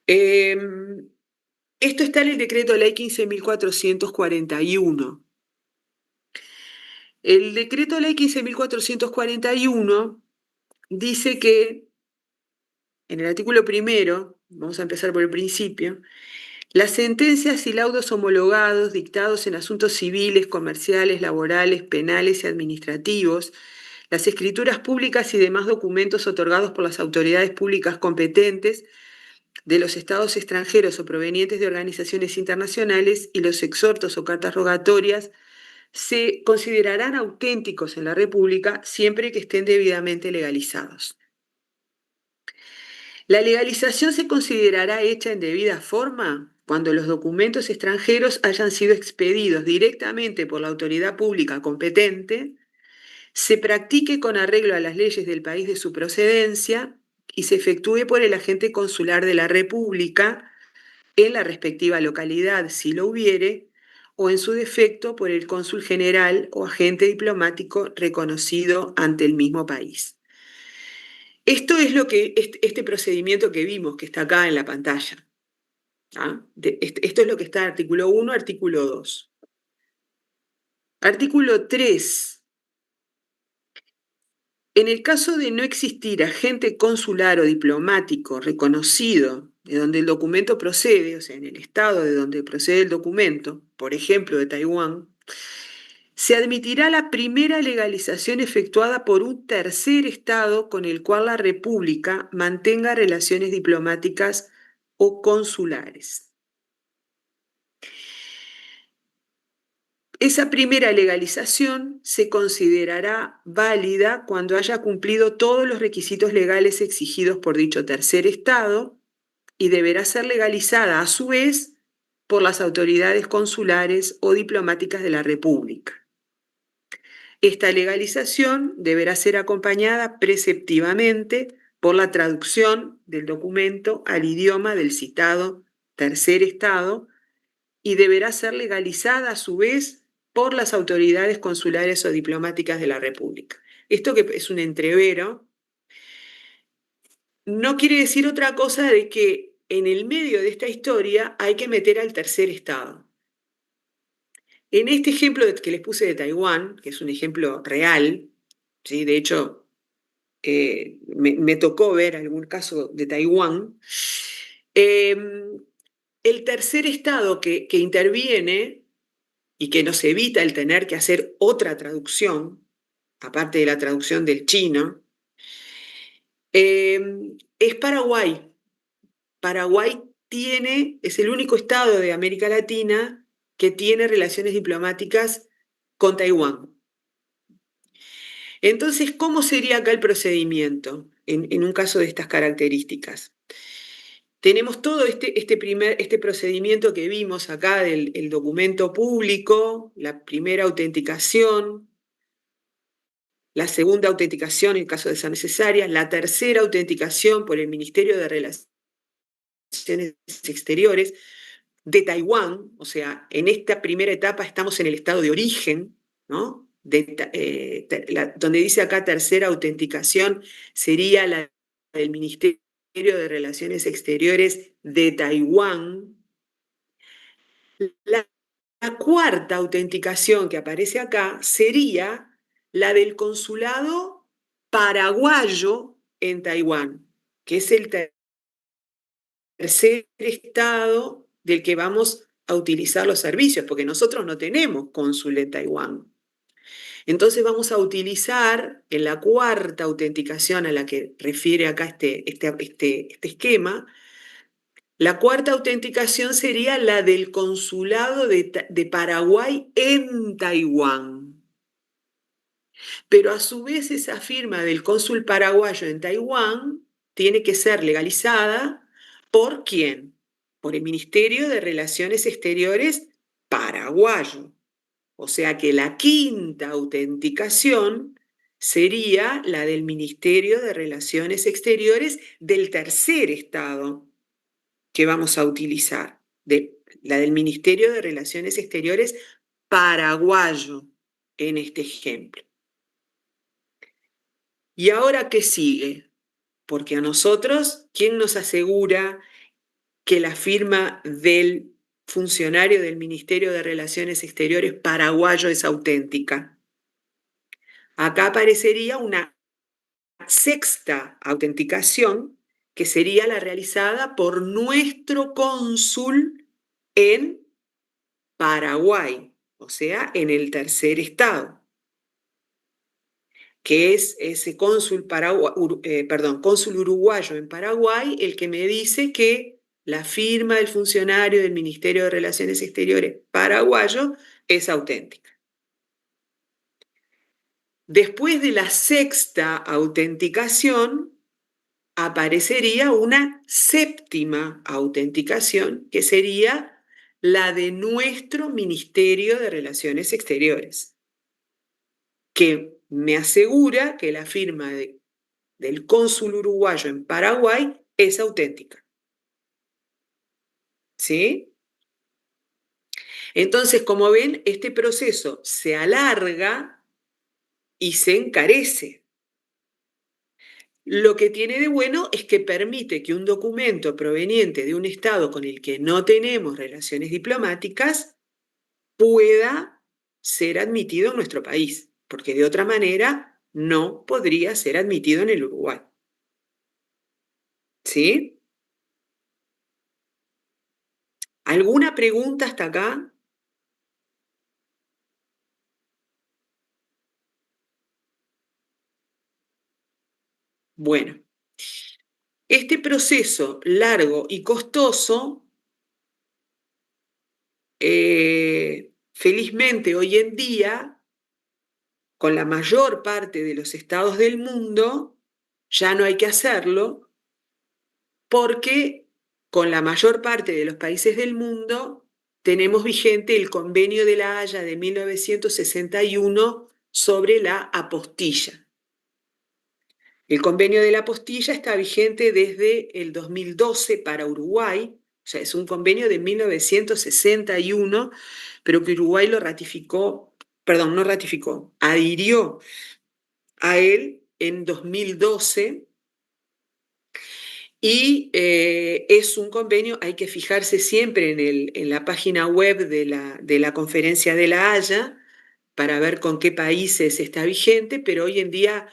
[SPEAKER 2] Esto está en el decreto de ley 15.441. El decreto de ley 15.441 dice que, en el artículo primero, vamos a empezar por el principio, las sentencias y laudos homologados dictados en asuntos civiles, comerciales, laborales, penales y administrativos, las escrituras públicas y demás documentos otorgados por las autoridades públicas competentes de los estados extranjeros o provenientes de organizaciones internacionales y los exhortos o cartas rogatorias se considerarán auténticos en la República siempre que estén debidamente legalizados. La legalización se considerará hecha en debida forma cuando los documentos extranjeros hayan sido expedidos directamente por la autoridad pública competente, se practique con arreglo a las leyes del país de su procedencia y se efectúe por el agente consular de la República en la respectiva localidad, si lo hubiere, o en su defecto por el cónsul general o agente diplomático reconocido ante el mismo país. Esto es lo que este procedimiento que vimos, que está acá en la pantalla. Esto es lo que está en artículo 1, artículo 2. Artículo 3. En el caso de no existir agente consular o diplomático reconocido de donde el documento procede, o sea, en el estado de donde procede el documento, por ejemplo, de Taiwán, se admitirá la primera legalización efectuada por un tercer estado con el cual la República mantenga relaciones diplomáticas o consulares. Esa primera legalización se considerará válida cuando haya cumplido todos los requisitos legales exigidos por dicho tercer estado y deberá ser legalizada a su vez por las autoridades consulares o diplomáticas de la República. Esta legalización deberá ser acompañada preceptivamente por la traducción del documento al idioma del citado tercer estado y deberá ser legalizada a su vez por las autoridades consulares o diplomáticas de la República. Esto que es un entrevero, no quiere decir otra cosa de que en el medio de esta historia hay que meter al tercer estado. En este ejemplo que les puse de Taiwán, que es un ejemplo real, ¿sí? De hecho, me tocó ver algún caso de Taiwán, el tercer estado que interviene y que nos evita el tener que hacer otra traducción, aparte de la traducción del chino, es Paraguay. Paraguay es el único estado de América Latina que tiene relaciones diplomáticas con Taiwán. Entonces, ¿cómo sería acá el procedimiento en un caso de estas características? Tenemos todo este procedimiento que vimos acá del documento público, la primera autenticación, la segunda autenticación en caso de ser necesaria, la tercera autenticación por el Ministerio de Relaciones Exteriores de Taiwán, o sea, en esta primera etapa estamos en el estado de origen, ¿no? Donde dice acá tercera autenticación sería la del Ministerio de Relaciones Exteriores de Taiwán. La cuarta autenticación que aparece acá sería la del consulado paraguayo en Taiwán, que es el tercer estado del que vamos a utilizar los servicios, porque nosotros no tenemos cónsul en Taiwán. Entonces vamos a utilizar en la cuarta autenticación a la que refiere acá este esquema, la cuarta autenticación sería la del consulado de Paraguay en Taiwán. Pero a su vez esa firma del cónsul paraguayo en Taiwán tiene que ser legalizada ¿por quién? Por el Ministerio de Relaciones Exteriores paraguayo. O sea que la quinta autenticación sería la del Ministerio de Relaciones Exteriores del tercer estado que vamos a utilizar, la del Ministerio de Relaciones Exteriores paraguayo en este ejemplo. ¿Y ahora qué sigue? Porque a nosotros, ¿quién nos asegura que la firma del funcionario del Ministerio de Relaciones Exteriores paraguayo es auténtica? Acá aparecería una sexta autenticación, que sería la realizada por nuestro cónsul en Paraguay, o sea, en el tercer estado, que es ese cónsul uruguayo en Paraguay el que me dice que la firma del funcionario del Ministerio de Relaciones Exteriores paraguayo es auténtica. Después de la sexta autenticación, aparecería una séptima autenticación, que sería la de nuestro Ministerio de Relaciones Exteriores, que me asegura que la firma del cónsul uruguayo en Paraguay es auténtica. ¿Sí? Entonces, como ven, este proceso se alarga y se encarece. Lo que tiene de bueno es que permite que un documento proveniente de un Estado con el que no tenemos relaciones diplomáticas pueda ser admitido en nuestro país, porque de otra manera no podría ser admitido en el Uruguay. ¿Sí? ¿Alguna pregunta hasta acá? Bueno, este proceso largo y costoso, felizmente hoy en día, con la mayor parte de los estados del mundo, ya no hay que hacerlo, porque con la mayor parte de los países del mundo tenemos vigente el Convenio de La Haya de 1961 sobre la apostilla. El Convenio de la Apostilla está vigente desde el 2012 para Uruguay, o sea, es un convenio de 1961, pero que Uruguay lo ratificó, perdón, no ratificó, adhirió a él en 2012. Y es un convenio, hay que fijarse siempre en la página web de la Conferencia de La Haya para ver con qué países está vigente, pero hoy en día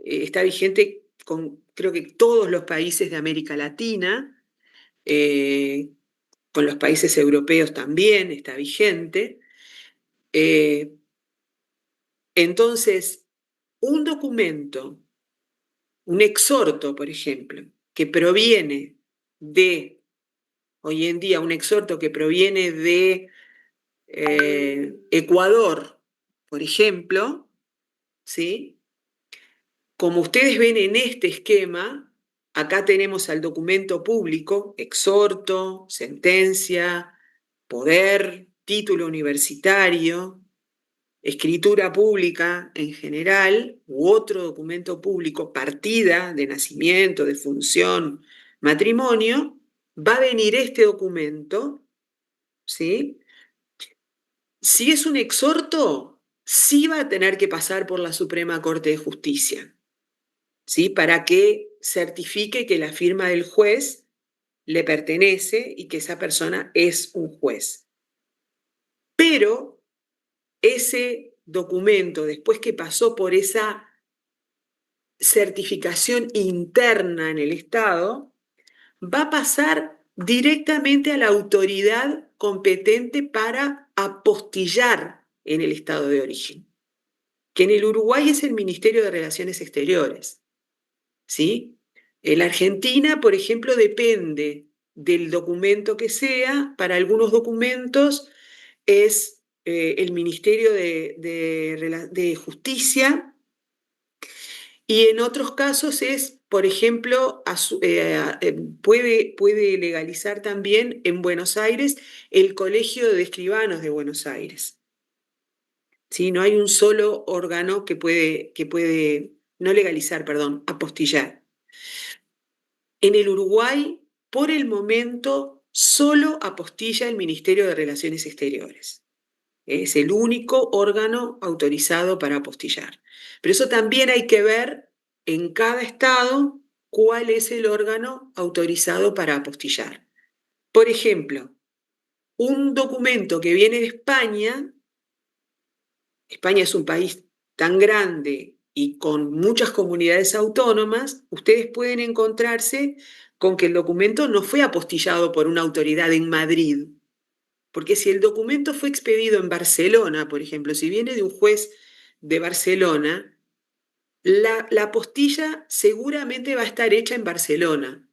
[SPEAKER 2] está vigente con creo que todos los países de América Latina, con los países europeos también está vigente. Entonces, un documento, un exhorto, por ejemplo, que proviene hoy en día, un exhorto que proviene de Ecuador, por ejemplo, ¿sí? Como ustedes ven en este esquema, acá tenemos al documento público, exhorto, sentencia, poder, título universitario, escritura pública en general, u otro documento público, partida de nacimiento, de función, matrimonio, va a venir este documento, ¿sí? Si es un exhorto, sí va a tener que pasar por la Suprema Corte de Justicia, ¿sí? Para que certifique que la firma del juez le pertenece y que esa persona es un juez. Pero ese documento, después que pasó por esa certificación interna en el Estado, va a pasar directamente a la autoridad competente para apostillar en el Estado de origen, que en el Uruguay es el Ministerio de Relaciones Exteriores, ¿sí? En la Argentina, por ejemplo, depende del documento que sea. Para algunos documentos es el Ministerio de Justicia, y en otros casos es, por ejemplo, puede legalizar también en Buenos Aires el Colegio de Escribanos de Buenos Aires. ¿Sí? No hay un solo órgano que puede no legalizar, perdón, apostillar. En el Uruguay, por el momento, solo apostilla el Ministerio de Relaciones Exteriores. Es el único órgano autorizado para apostillar. Pero eso también hay que ver en cada estado cuál es el órgano autorizado para apostillar. Por ejemplo, un documento que viene de España es un país tan grande y con muchas comunidades autónomas, ustedes pueden encontrarse con que el documento no fue apostillado por una autoridad en Madrid. Porque si el documento fue expedido en Barcelona, por ejemplo, si viene de un juez de Barcelona, la apostilla seguramente va a estar hecha en Barcelona.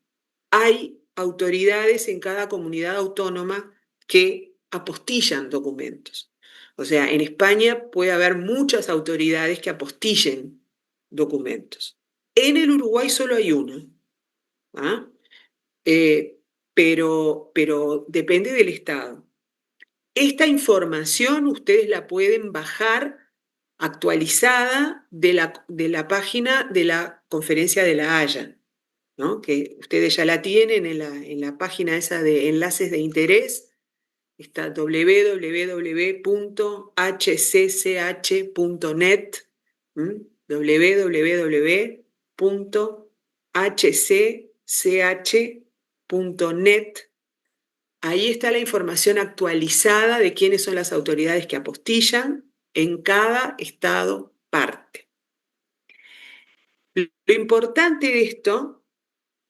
[SPEAKER 2] Hay autoridades en cada comunidad autónoma que apostillan documentos. O sea, en España puede haber muchas autoridades que apostillen documentos. En el Uruguay solo hay una. ¿Ah? Pero depende del estado. Esta información ustedes la pueden bajar actualizada de la página de la Conferencia de La Haya, ¿no? Que ustedes ya la tienen en la página esa de enlaces de interés, está www.hcch.net, www.hcch.net. Ahí está la información actualizada de quiénes son las autoridades que apostillan en cada estado parte. Lo importante de esto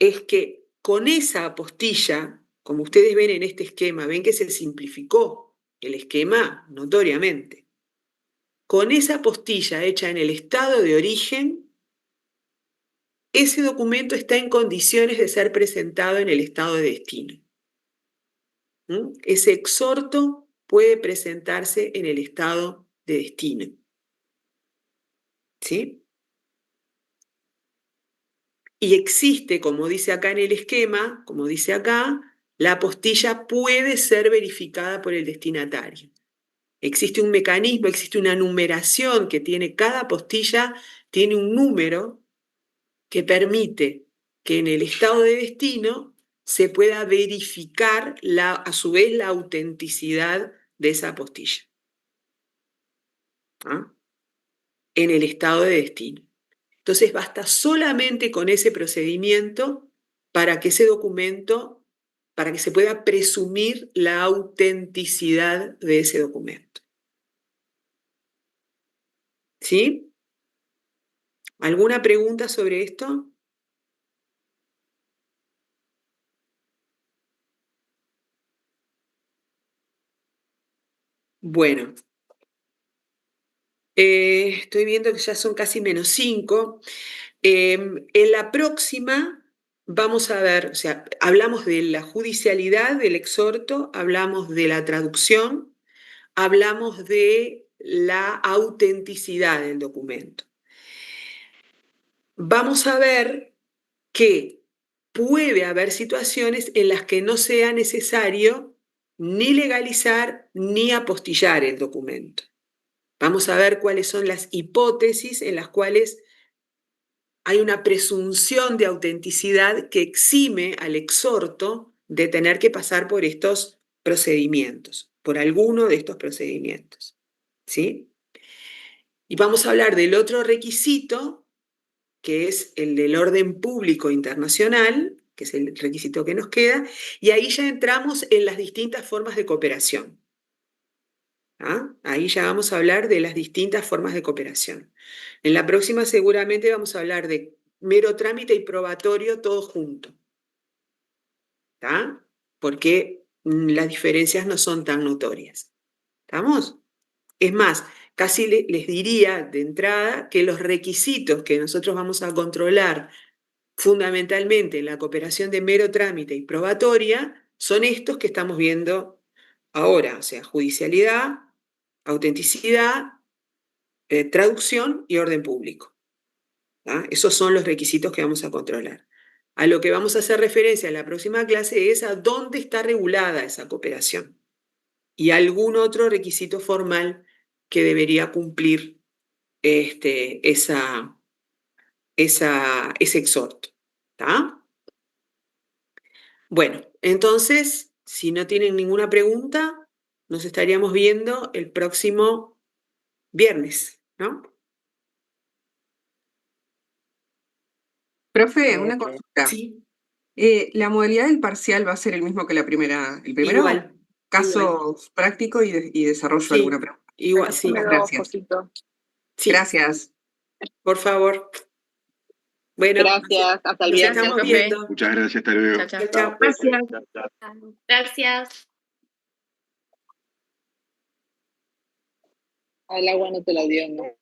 [SPEAKER 2] es que con esa apostilla, como ustedes ven en este esquema, ven que se simplificó el esquema notoriamente. Con esa apostilla hecha en el estado de origen, ese documento está en condiciones de ser presentado en el estado de destino. Ese exhorto puede presentarse en el estado de destino. ¿Sí? Y existe, como dice acá en el esquema, como dice acá, la apostilla puede ser verificada por el destinatario. Existe un mecanismo, existe una numeración que tiene cada apostilla, tiene un número que permite que en el estado de destino se pueda verificar a su vez la autenticidad de esa apostilla. ¿Ah? En el estado de destino. Entonces basta solamente con ese procedimiento para que ese documento, para que se pueda presumir la autenticidad de ese documento. ¿Sí? ¿Alguna pregunta sobre esto? Bueno, estoy viendo que ya son casi -5. En la próxima vamos a ver, o sea, hablamos de la judicialidad del exhorto, hablamos de la traducción, hablamos de la autenticidad del documento. Vamos a ver que puede haber situaciones en las que no sea necesario ni legalizar ni apostillar el documento. Vamos a ver cuáles son las hipótesis en las cuales hay una presunción de autenticidad que exime al exhorto de tener que pasar por estos procedimientos, por alguno de estos procedimientos. ¿Sí? Y vamos a hablar del otro requisito, que es el del orden público internacional, que es el requisito que nos queda, y ahí ya entramos en las distintas formas de cooperación. ¿Ah? Ahí ya vamos a hablar de las distintas formas de cooperación. En la próxima seguramente vamos a hablar de mero trámite y probatorio todo junto. ¿Está? Porque las diferencias no son tan notorias. ¿Estamos? Es más, casi les diría de entrada que los requisitos que nosotros vamos a controlar fundamentalmente en la cooperación de mero trámite y probatoria son estos que estamos viendo ahora, o sea, judicialidad, autenticidad, traducción y orden público. ¿Tá? Esos son los requisitos que vamos a controlar. A lo que vamos a hacer referencia en la próxima clase es a dónde está regulada esa cooperación y algún otro requisito formal que debería cumplir ese exhorto. ¿Tá? Bueno, entonces, si no tienen ninguna pregunta, nos estaríamos viendo el próximo viernes, ¿no?
[SPEAKER 6] Profe, una consulta.
[SPEAKER 2] Sí,
[SPEAKER 6] ¿La modalidad del parcial va a ser el mismo que el primero?
[SPEAKER 2] igual.
[SPEAKER 6] Casos prácticos y desarrollo
[SPEAKER 2] Sí,
[SPEAKER 6] alguna pregunta.
[SPEAKER 2] igual, sí.
[SPEAKER 6] Muchas gracias.
[SPEAKER 2] Sí,
[SPEAKER 6] Gracias.
[SPEAKER 2] por favor. Bueno,
[SPEAKER 5] Gracias, hasta el
[SPEAKER 2] nos
[SPEAKER 5] viernes.
[SPEAKER 2] estamos
[SPEAKER 5] profe.
[SPEAKER 2] viendo.
[SPEAKER 4] Muchas gracias, hasta luego.
[SPEAKER 5] Chao, chao.
[SPEAKER 2] Chao, chao.
[SPEAKER 3] Gracias. Gracias.
[SPEAKER 5] El agua no te la dio, ¿no?